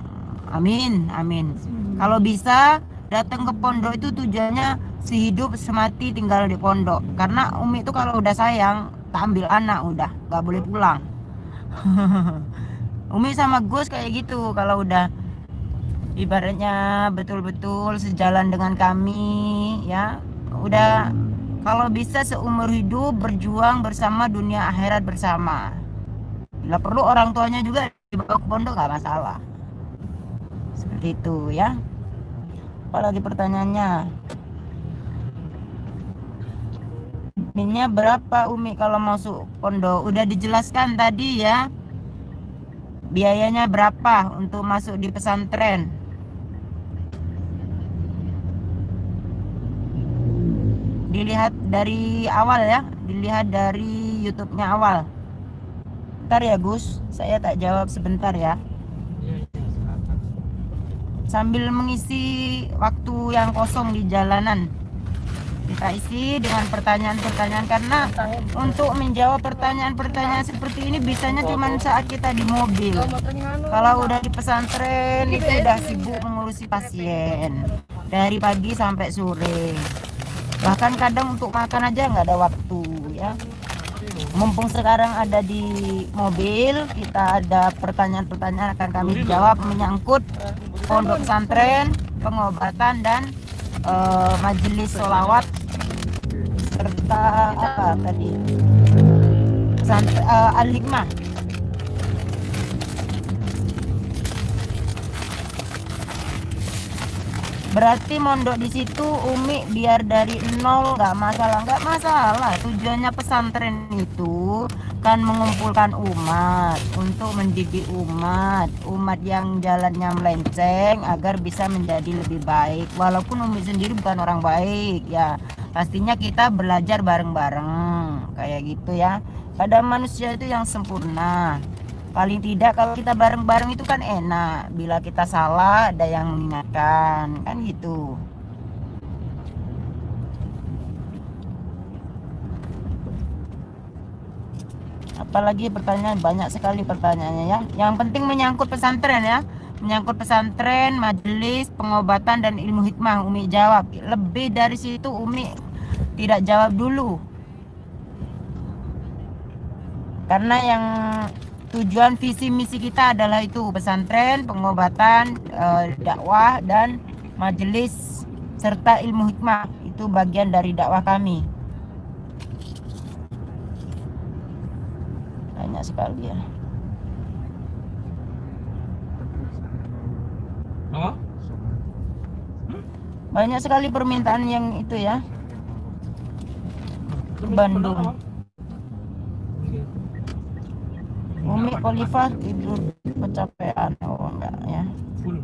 Amin, amin. Kalau bisa datang ke pondok itu tujuannya sehidup semati tinggal di pondok. Karena Umi itu kalau udah sayang, tak ambil anak udah, nggak boleh pulang. Umi sama Gus kayak gitu, kalau udah ibaratnya betul-betul sejalan dengan kami, ya udah kalau bisa seumur hidup berjuang bersama, dunia akhirat bersama. Bila perlu orang tuanya juga dibawa ke pondok nggak masalah. Seperti itu ya. Apalagi pertanyaannya? Minnya berapa Umi kalau masuk pondok? Udah dijelaskan tadi ya. Biayanya berapa untuk masuk di pesantren? Dilihat dari awal ya. Dilihat dari YouTube-nya awal. Bentar ya Gus, saya tak jawab sebentar ya. Sambil mengisi waktu yang kosong di jalanan, kita isi dengan pertanyaan-pertanyaan, karena untuk menjawab pertanyaan-pertanyaan seperti ini bisanya cuma saat kita di mobil. Kalau udah di pesantren itu udah sibuk mengurusi pasien dari pagi sampai sore, bahkan kadang untuk makan aja nggak ada waktu ya. Mumpung sekarang ada di mobil, kita ada pertanyaan-pertanyaan akan kami jawab menyangkut pondok pesantren, pengobatan dan majelis sholawat serta apa tadi Al-Hikmah. Berarti mondok di situ Umi biar dari nol nggak masalah. Tujuannya pesantren itu kan mengumpulkan umat untuk mendidik umat yang jalannya melenceng agar bisa menjadi lebih baik. Walaupun Umi sendiri bukan orang baik ya, pastinya kita belajar bareng-bareng kayak gitu ya. Ada manusia itu yang sempurna. Paling tidak kalau kita bareng-bareng itu kan enak. Bila kita salah ada yang mengingatkan, kan gitu. Apalagi pertanyaan, banyak sekali pertanyaannya ya. Yang penting menyangkut pesantren ya. Menyangkut pesantren, majelis, pengobatan dan ilmu hikmah Umi jawab. Lebih dari situ Umi tidak jawab dulu. Karena yang tujuan visi misi kita adalah itu pesantren, pengobatan, dakwah dan majelis serta ilmu hikmah. Itu bagian dari dakwah kami. Banyak sekali ya. Oh? Banyak sekali permintaan yang itu ya. Bandung. Umi Khalifah tidur kecapean, oh enggak ya. Full.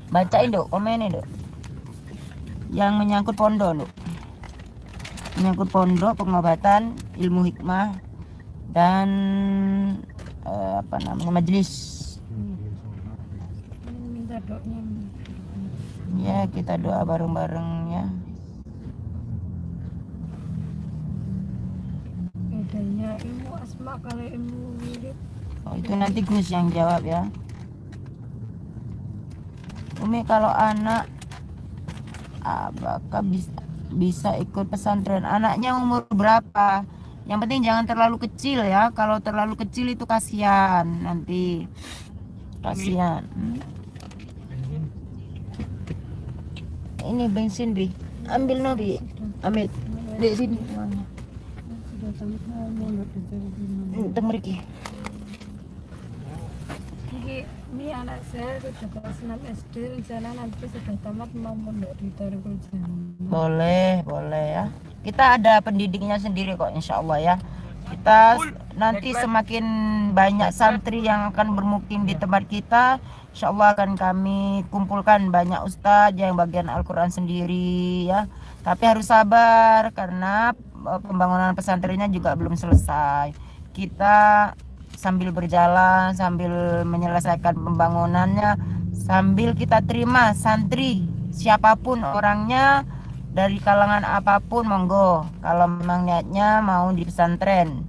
Bacain dok, komenin dok. Yang menyangkut pondok dok. menyangkut pondok, pengobatan, ilmu hikmah, dan majelis. Minta doanya. Ya, kita doa bareng-bareng ya. Bedanya ilmu asma kalau ilmu wirid. Oh, itu nanti Gus yang jawab ya. Umi, kalau anak apakah bisa ikut pesantren? Anaknya umur berapa? Yang penting jangan terlalu kecil ya. Kalau terlalu kecil itu kasihan nanti. Kasihan. Ini bensin Bi. Ambil no Bi. Ambil. Di sini uangnya. Sudah sampai mondok di Jawa. Untuk mereka. Ini anak saya sudah kelas 6 SD, rencana nanti sudah tamat mau mondok di Darul Jannah. Boleh ya. Kita ada pendidiknya sendiri kok, insya Allah ya. Kita nanti semakin banyak santri yang akan bermukim di tempat kita, insya Allah akan kami kumpulkan banyak ustadz yang bagian Al-Quran sendiri ya. Tapi harus sabar karena pembangunan pesantrennya juga belum selesai. Kita sambil berjalan, sambil menyelesaikan pembangunannya, sambil kita terima santri siapapun orangnya, dari kalangan apapun monggo. Kalau memang niatnya mau di pesantren,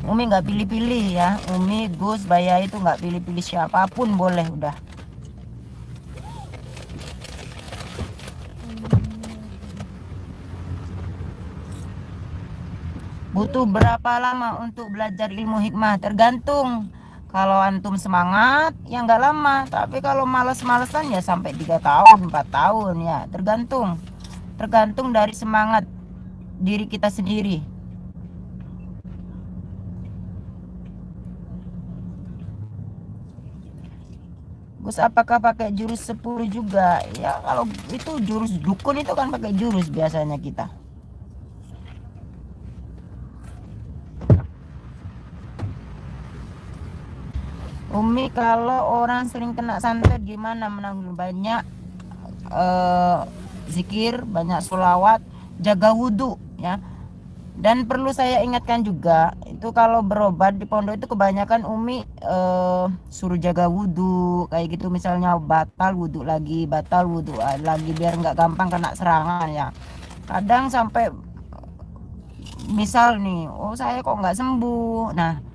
Umi nggak pilih-pilih ya. Umi, Gus, Baya itu nggak pilih-pilih, siapapun boleh udah. Butuh berapa lama untuk belajar ilmu hikmah? Tergantung. Kalau antum semangat, ya nggak lama. Tapi kalau males-malesan ya sampai 3 tahun, 4 tahun ya. Tergantung. Tergantung dari semangat diri kita sendiri. Gus, apakah pakai jurus 10 juga? Ya kalau itu jurus dukun itu kan pakai jurus biasanya kita. Umi, kalau orang sering kena santet gimana menanggung? Banyak zikir, banyak sholawat, jaga wudhu ya. Dan perlu saya ingatkan juga, itu kalau berobat di pondok itu kebanyakan Umi suruh jaga wudhu kayak gitu. Misalnya batal wudhu lagi biar nggak gampang kena serangan ya. Kadang sampai misal nih, oh saya kok nggak sembuh. Nah,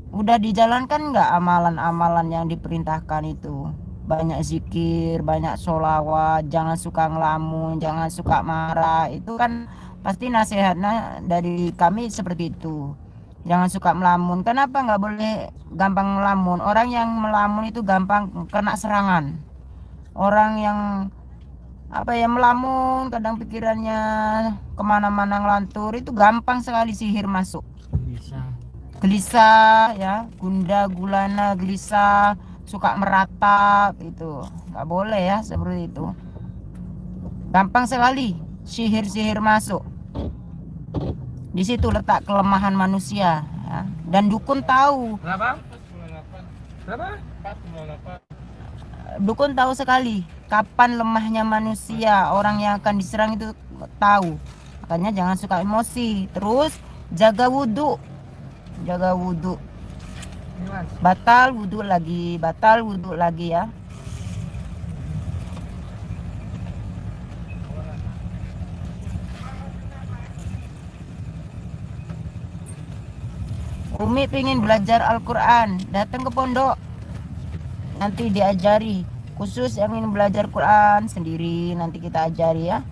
udah dijalankan nggak amalan-amalan yang diperintahkan itu? Banyak zikir, banyak sholawat, jangan suka ngelamun, jangan suka marah. Itu kan pasti nasihatnya dari kami seperti itu. Jangan suka melamun. Kenapa nggak boleh gampang melamun? Orang yang melamun itu gampang kena serangan. Orang yang melamun, kadang pikirannya kemana-mana ngelantur, itu gampang sekali sihir masuk. Gelisah ya, gundah gulana, gelisah, suka meratap, itu nggak boleh ya seperti itu. Gampang sekali sihir-sihir masuk. Di situ letak kelemahan manusia ya. Dan dukun tahu. Berapa? Dukun tahu sekali kapan lemahnya manusia, orang yang akan diserang itu tahu. Makanya jangan suka emosi. Terus jaga wudhu. Batal wudhu lagi ya. Umi pengen belajar Al-Quran, datang ke pondok, nanti diajari. Khusus yang ingin belajar Quran sendiri nanti kita ajari ya.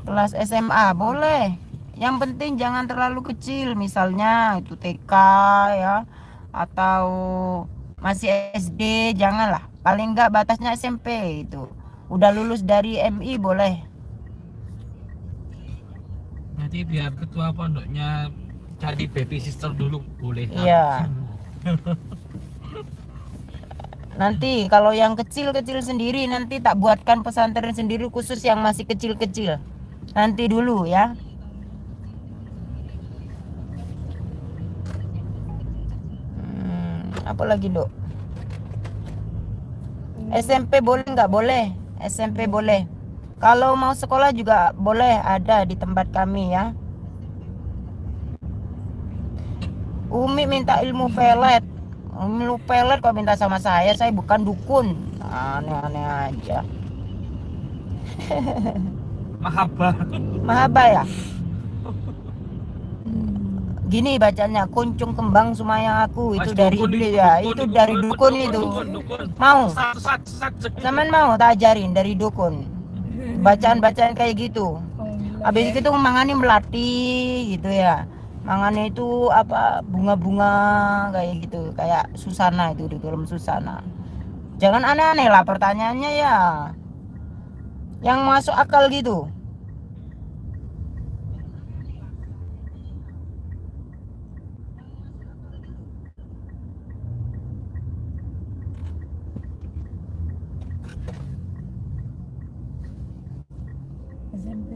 Kelas SMA boleh, yang penting jangan terlalu kecil, misalnya itu TK ya, atau masih SD, janganlah. Paling enggak batasnya SMP itu. Udah lulus dari MI boleh. Nanti biar ketua pondoknya jadi baby sister dulu boleh. Iya. Nanti kalau yang kecil-kecil sendiri nanti tak buatkan pesantren sendiri khusus yang masih kecil-kecil. Nanti dulu ya. Apa lagi, Dok? SMP boleh nggak? Boleh. SMP boleh. Kalau mau sekolah juga boleh, ada di tempat kami ya. Umi minta ilmu pelet. Ilmu pelet kok minta sama saya bukan dukun. Aneh-aneh aja. Mahabbah. Mahabbah ya? Gini bacanya, kuncung kembang Sumayang aku itu Mas, dari dukun iblis itu, ya, dukun, itu dukun, dari dukun, dukun dukun, itu. dukun. Mau? Sat. Zaman mau tak ajarin dari dukun. Bacaan-bacaan kayak gitu. Habis itu mangani melati gitu ya. Mangani itu apa bunga-bunga kayak gitu, kayak susana itu di dalam susana. Jangan aneh-aneh lah pertanyaannya ya. Yang masuk akal gitu. SMP.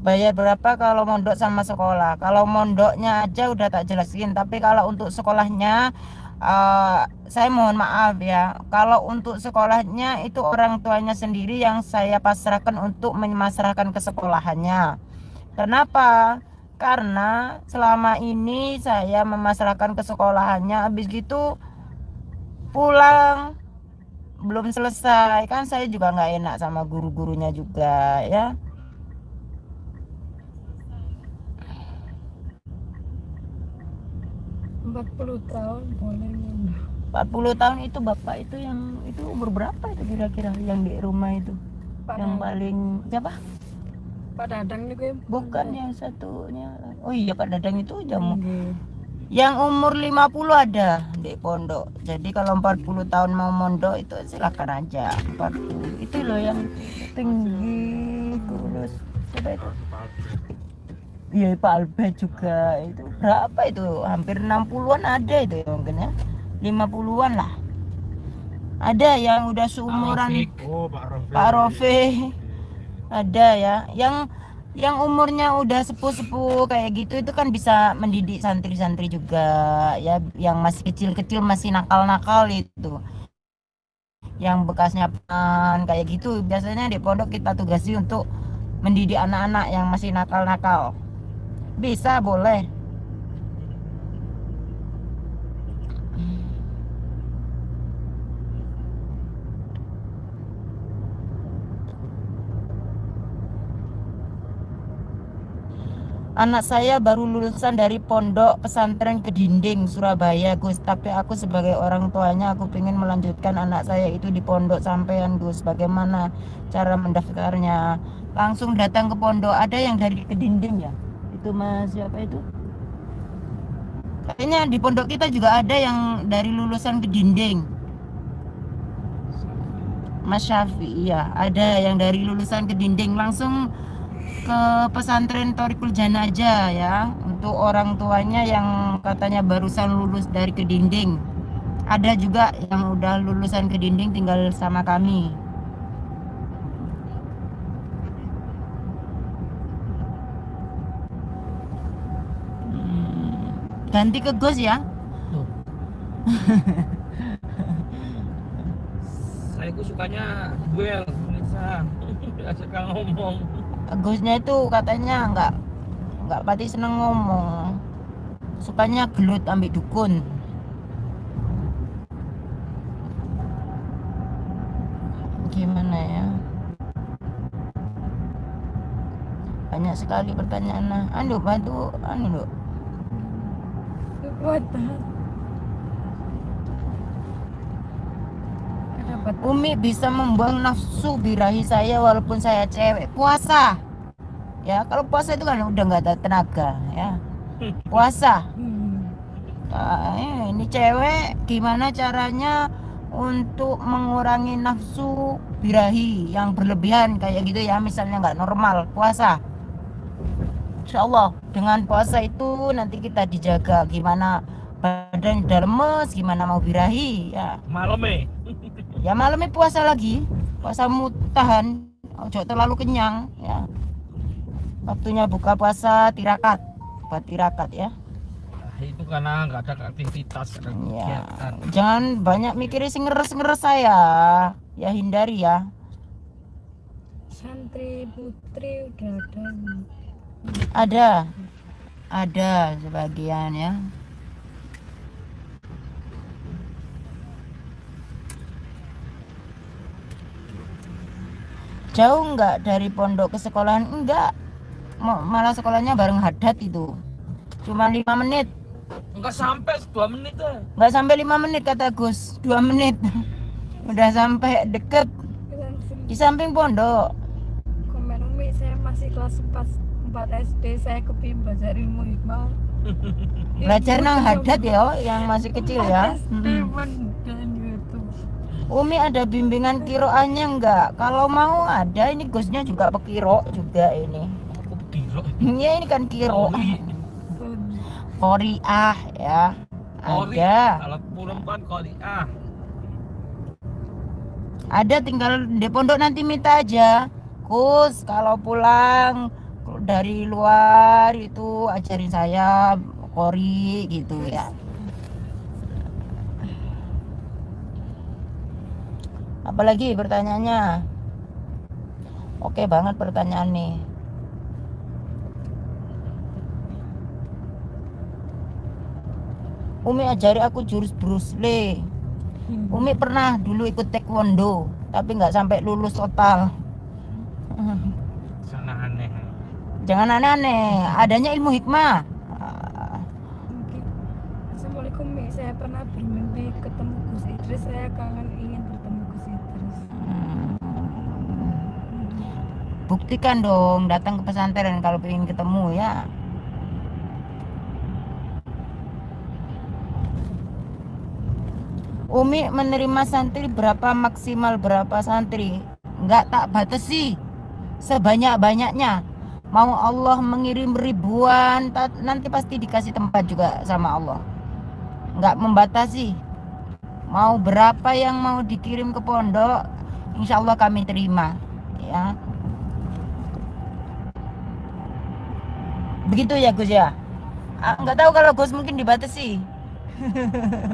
Bayar berapa kalau mondok sama sekolah? Kalau mondoknya aja udah tak jelasin, tapi kalau untuk sekolahnya saya mohon maaf ya. Kalau untuk sekolahnya itu orang tuanya sendiri yang saya pasrahkan untuk memasrahkan ke sekolahannya. Kenapa? Karena selama ini saya memasrahkan ke sekolahannya, habis gitu pulang belum selesai, kan saya juga nggak enak sama guru-gurunya juga ya. 40 tahun boleh mondok. 40 tahun itu bapak itu yang itu umur berapa itu kira-kira yang di rumah itu? Pak Yang Dadang. paling siapa? Pak Dadang nih gue. Bukan yang satunya. Oh iya Pak Dadang itu jamu. Nggih. Yang umur 50 ada di pondok. Jadi kalau 40 tahun mau mondok itu silakan aja. 40 itu loh yang tinggi kurus. Coba itu. Iya Pak Albert juga itu berapa itu? Hampir 60-an ada itu ya mungkin ya. 50-an lah. Ada yang udah seumuran Oh, Pak Rofi. Pak Rofi. Ada ya. Yang umurnya udah sepuh-sepuh kayak gitu itu kan bisa mendidik santri-santri juga ya, yang masih kecil-kecil masih nakal-nakal itu. Yang bekasnya kayak gitu biasanya di pondok kita tugasi untuk mendidik anak-anak yang masih nakal-nakal. Bisa boleh. Anak saya baru lulusan dari pondok pesantren Kedinding Surabaya Gus, tapi aku sebagai orang tuanya aku pengen melanjutkan anak saya itu di pondok sampean Gus. Bagaimana cara mendaftarnya? Langsung datang ke pondok. Ada yang dari Kedinding ya? Itu Mas siapa itu? Kayaknya di pondok kita juga ada yang dari lulusan Kedinding. Mas Syafi, iya, ada yang dari lulusan Kedinding langsung ke pesantren Thoriqul Jannah aja ya, untuk orang tuanya yang katanya barusan lulus dari Kedinding. Ada juga yang udah lulusan Kedinding tinggal sama kami. Ganti ke Gus ya. Tuh. Saya itu sukanya duel bisa asal ngomong. Gusnya itu katanya nggak pati seneng ngomong, sukanya gelut ambil dukun. Gimana ya, banyak sekali pertanyaan. Anu bantu anu Dok. Kekuatan. Kenapa? Umi bisa membuang nafsu birahi saya walaupun saya cewek. Puasa ya, kalau puasa itu kan udah nggak ada tenaga ya. Puasa. Ini cewek gimana caranya untuk mengurangi nafsu birahi yang berlebihan kayak gitu ya, misalnya nggak normal. Puasa, Insya Allah dengan puasa itu nanti kita dijaga gimana badan udah lemes, gimana mau birahi ya. Malam Ya malamnya puasa lagi, puasa tahan, ojo terlalu kenyang ya. Waktunya buka puasa tirakat, buat tirakat ya. itu karena nggak ada aktivitas, ada Ya, kegiatan. jangan banyak mikirin sing ngeres-ngeres saya. Ya hindari ya. Santri putri udah ada. Ada sebagian ya. Jauh nggak dari pondok ke sekolahan? Enggak. Malah sekolahnya bareng hadat itu. Cuma 5 menit. Enggak sampai 2 menit ya. Nggak sampai 5 menit kata Gus. 2 menit. Udah sampai deket di samping pondok. Komen Umi, saya masih kelas 4 SD, saya ke Bimba cari ilmu hikmah. Belajar nang hadat ya yang masih kecil ya. Dan YouTube. Umi ada bimbingan kiroannya enggak? Kalau mau ada, ini Gusnya juga pekiro juga ini. Aku kiro. Ya ini kan kiro. Qoriah ya. Kori. Ada. Kalau perempuan Qoriah. Ada, tinggal di pondok nanti minta aja. Gus, kalau pulang dari luar itu ajarin saya Qori gitu ya. Apalagi pertanyaannya? Oke banget pertanyaan nih. Umi ajari aku jurus Bruce Lee. Umi pernah dulu ikut taekwondo, tapi nggak sampai lulus total. Sana aneh. Jangan aneh-aneh, adanya ilmu hikmah. Assalamualaikum Mi, saya pernah bermimpi ketemu Gus Idris, saya kangen ingin bertemu Gus Idris. Buktikan dong, datang ke pesantren kalau ingin ketemu ya. Umi menerima santri berapa, maksimal berapa santri? Enggak tak batasi, sebanyak-banyaknya. Mau Allah mengirim ribuan, nanti pasti dikasih tempat juga sama Allah. Enggak membatasi. Mau berapa yang mau dikirim ke pondok, insya Allah kami terima ya. Begitu ya Gus ya. Enggak tahu kalau Gus mungkin dibatasi.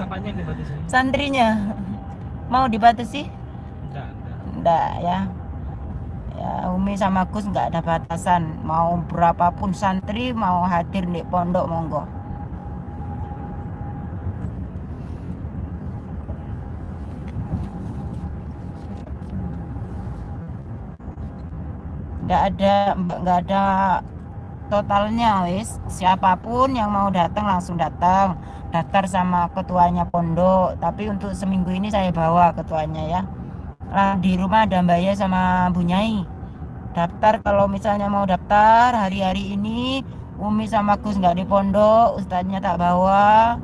Apanya yang dibatasi? Santrinya mau dibatasi? Enggak ya. Ya Umi sama Gus nggak ada batasan, mau berapapun santri mau hadir di pondok monggo. Nggak ada totalnya wis. Siapapun yang mau datang langsung datang, daftar sama ketuanya pondok. Tapi untuk seminggu ini saya bawa ketuanya ya. Di rumah ada Mbak Ya sama Bu Nyai. Daftar kalau misalnya mau daftar hari-hari ini. Umi sama Gus nggak di pondok, ustadznya tak bawa,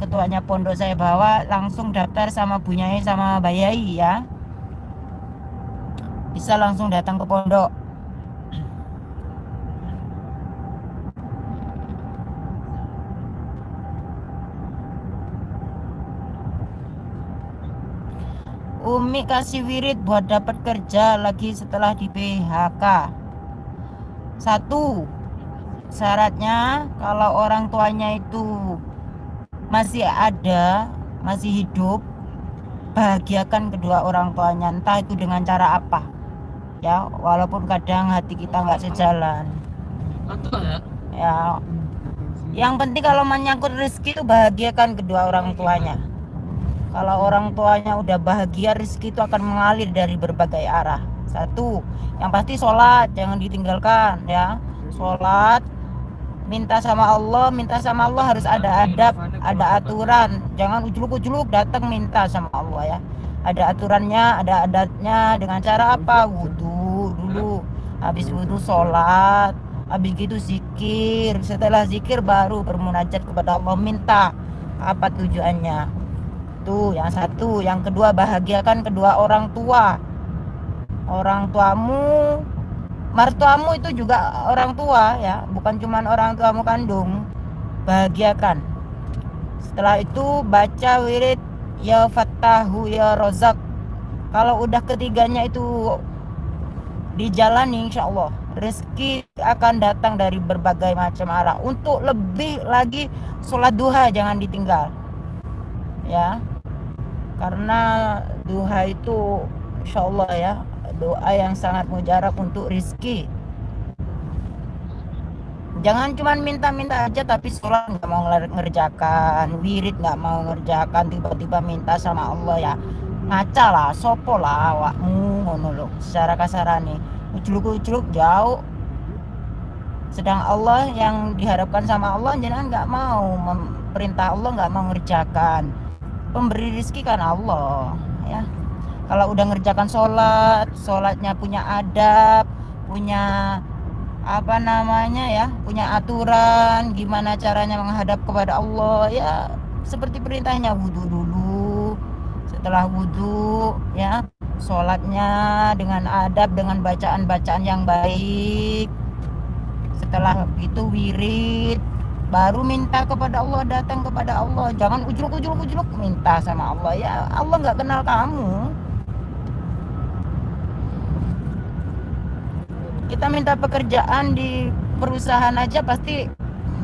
ketuanya pondok saya bawa, langsung daftar sama Bu Nyai sama Mbak Yai ya. Bisa langsung datang ke pondok. Umi kasih wirid buat dapat kerja lagi setelah di PHK. 1, syaratnya kalau orang tuanya itu masih ada, masih hidup, bahagiakan kedua orang tuanya, entah itu dengan cara apa ya, walaupun kadang hati kita nggak sejalan ya. Yang penting kalau menyangkut rezeki itu bahagiakan kedua orang tuanya. Kalau orang tuanya udah bahagia, rezeki itu akan mengalir dari berbagai arah. 1, yang pasti sholat jangan ditinggalkan ya. Sholat, minta sama Allah harus ada adab, ada aturan. Jangan ujluk-ujluk datang minta sama Allah ya. Ada aturannya, ada adatnya. Dengan cara apa? Wudhu dulu, habis wudhu sholat, habis gitu zikir. Setelah zikir baru bermunajat kepada Allah, minta apa tujuannya. Tuh yang 1. Yang kedua, bahagiakan kedua orang tua. Orang tuamu, mertuamu itu juga orang tua ya, bukan cuma orang tuamu kandung. Bahagiakan. Setelah itu baca wirid ya Fattahu ya Rozak. Kalau udah ketiganya itu dijalani insya Allah rezeki akan datang dari berbagai macam arah. Untuk lebih lagi, sholat duha jangan ditinggal ya, karena duha itu insya Allah ya doa yang sangat mujarab untuk rezeki. Jangan cuma minta-minta aja tapi sholat nggak mau ngerjakan, wirid nggak mau ngerjakan, tiba-tiba minta sama Allah ya. Ngaca lah, sopo lah awakmu ngono lho. Secara kasarane, ujluk-ujluk jauh. Sedang Allah yang diharapkan sama Allah jangan nggak mau, perintah Allah nggak mau ngerjakan. Pemberi rezeki kan Allah ya. Kalau udah ngerjakan sholat, sholatnya punya adab, punya apa namanya ya, punya aturan gimana caranya menghadap kepada Allah ya, seperti perintahnya wudhu dulu, setelah wudhu ya sholatnya dengan adab, dengan bacaan-bacaan yang baik, setelah itu wirid, baru minta kepada Allah, datang kepada Allah. Jangan ujluk minta sama Allah ya, Allah nggak kenal kamu. Kita minta pekerjaan di perusahaan aja pasti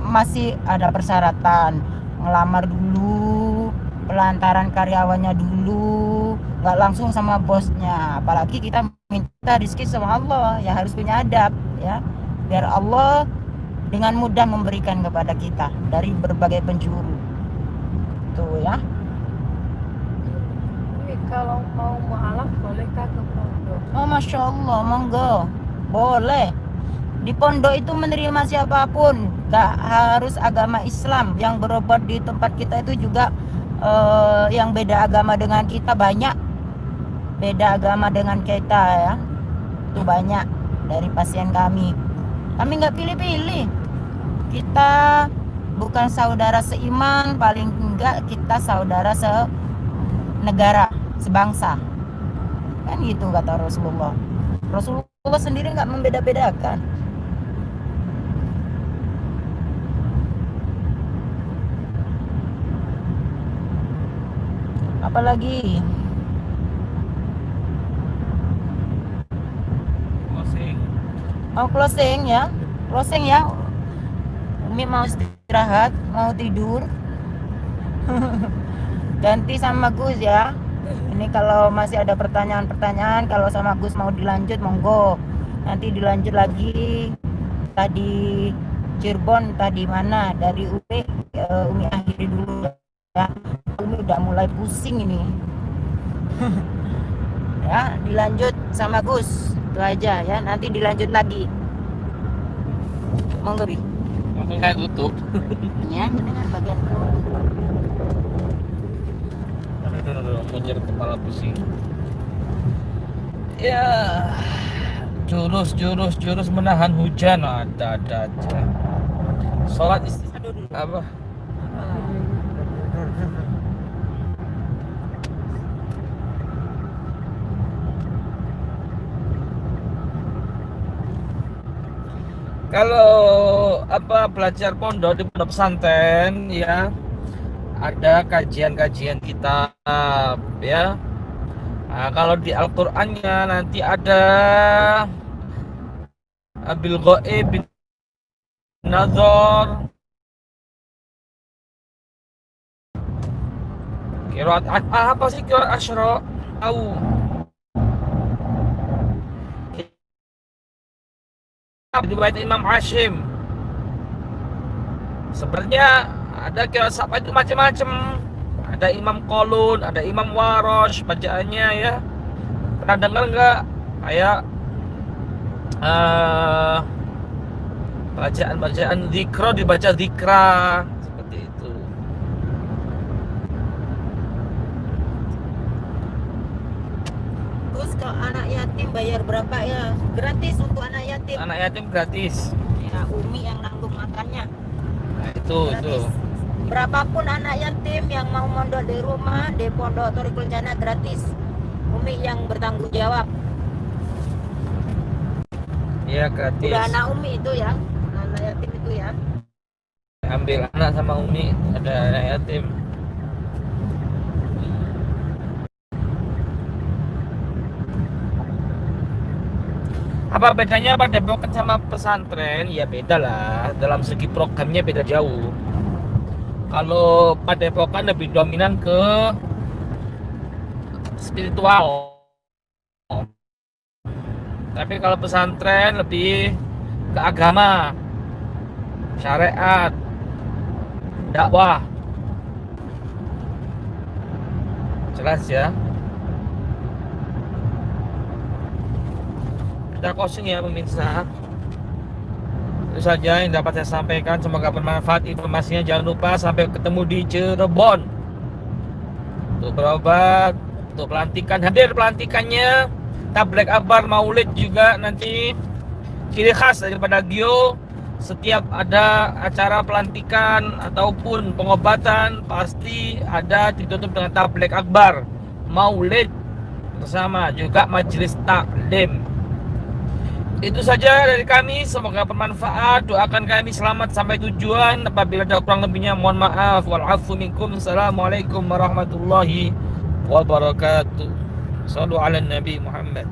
masih ada persyaratan, ngelamar dulu, pelantaran karyawannya dulu, nggak langsung sama bosnya. Apalagi kita minta rezeki sama Allah ya, harus punya adab ya, biar Allah dengan mudah memberikan kepada kita dari berbagai penjuru tuh ya. Umi, kalau mau mualaf bolehkah ke pondok? Oh masya Allah, monggo, boleh. Di pondok itu menerima siapapun, gak harus agama Islam. Yang berobat di tempat kita itu juga yang beda agama dengan kita banyak, beda agama dengan kita ya, itu banyak dari pasien kami. Kami nggak pilih-pilih, kita bukan saudara seiman, paling enggak kita saudara senegara, sebangsa kan gitu kata Rasulullah. Rasulullah sendiri nggak membeda-bedakan. Apalagi mau closing ya, Umi mau istirahat, mau tidur. Ganti sama Gus ya. Ini kalau masih ada pertanyaan-pertanyaan, kalau sama Gus mau dilanjut monggo. Nanti dilanjut lagi. Tadi Cirebon, tadi mana? Dari Umi akhiri dulu ya. Umi udah mulai pusing ini. Ya, dilanjut sama Gus. Itu aja ya, nanti dilanjut lagi. Monggo Bi. Kayak tutup. Ya, dengan bagian Menyer kepala pusing. Ya, jurus menahan hujan ada aja. Sholat apa? Kalau belajar pondok di pondok pesantren ya, ada kajian-kajian kitab ya. Nah, kalau di Al-Qur'annya nanti ada bil ghaib bin nazar, qiraat apa sih qiraat asyra tahu. Riwayat Imam Hashim. Sebenarnya ada qiraat apa itu macam-macam. Ada Imam Qalun, ada Imam Warash bacaannya ya. Pernah dengar nggak? Kayak bacaan zikra dibaca zikra seperti itu. Terus kalau anak yatim bayar berapa ya? Gratis untuk anak yatim. Anak yatim gratis. Ya, Umi yang nanggung makannya. Nah, itu. Berapapun anak yatim yang mau mondok di rumah, di pondok Thoriqul Jannah gratis. Umi yang bertanggung jawab. Iya gratis. Udah anak Umi itu ya, anak yatim itu ya. Ambil anak sama Umi, ada anak yatim. Apa bedanya padepokan sama pesantren? Ya beda lah, dalam segi programnya beda jauh. Kalau padepokan lebih dominan ke spiritual, tapi kalau pesantren lebih ke agama, syariat, dakwah. Jelas ya. Kita closing ya pemirsa. Itu saja yang dapat saya sampaikan, semoga bermanfaat informasinya. Jangan lupa sampai ketemu di Cirebon untuk berobat, untuk pelantikan. Hadir pelantikannya, tabligh akbar, maulid juga nanti. Ciri khas daripada Gio, setiap ada acara pelantikan ataupun pengobatan pasti ada ditutup dengan tabligh akbar, maulid bersama juga majelis taklim. Itu saja dari kami, semoga bermanfaat. Doakan kami selamat sampai tujuan. Apabila ada kurang lebihnya mohon maaf. Wal-'afwu minkum. Assalamualaikum warahmatullahi wabarakatuh. Shallu ala Nabi Muhammad.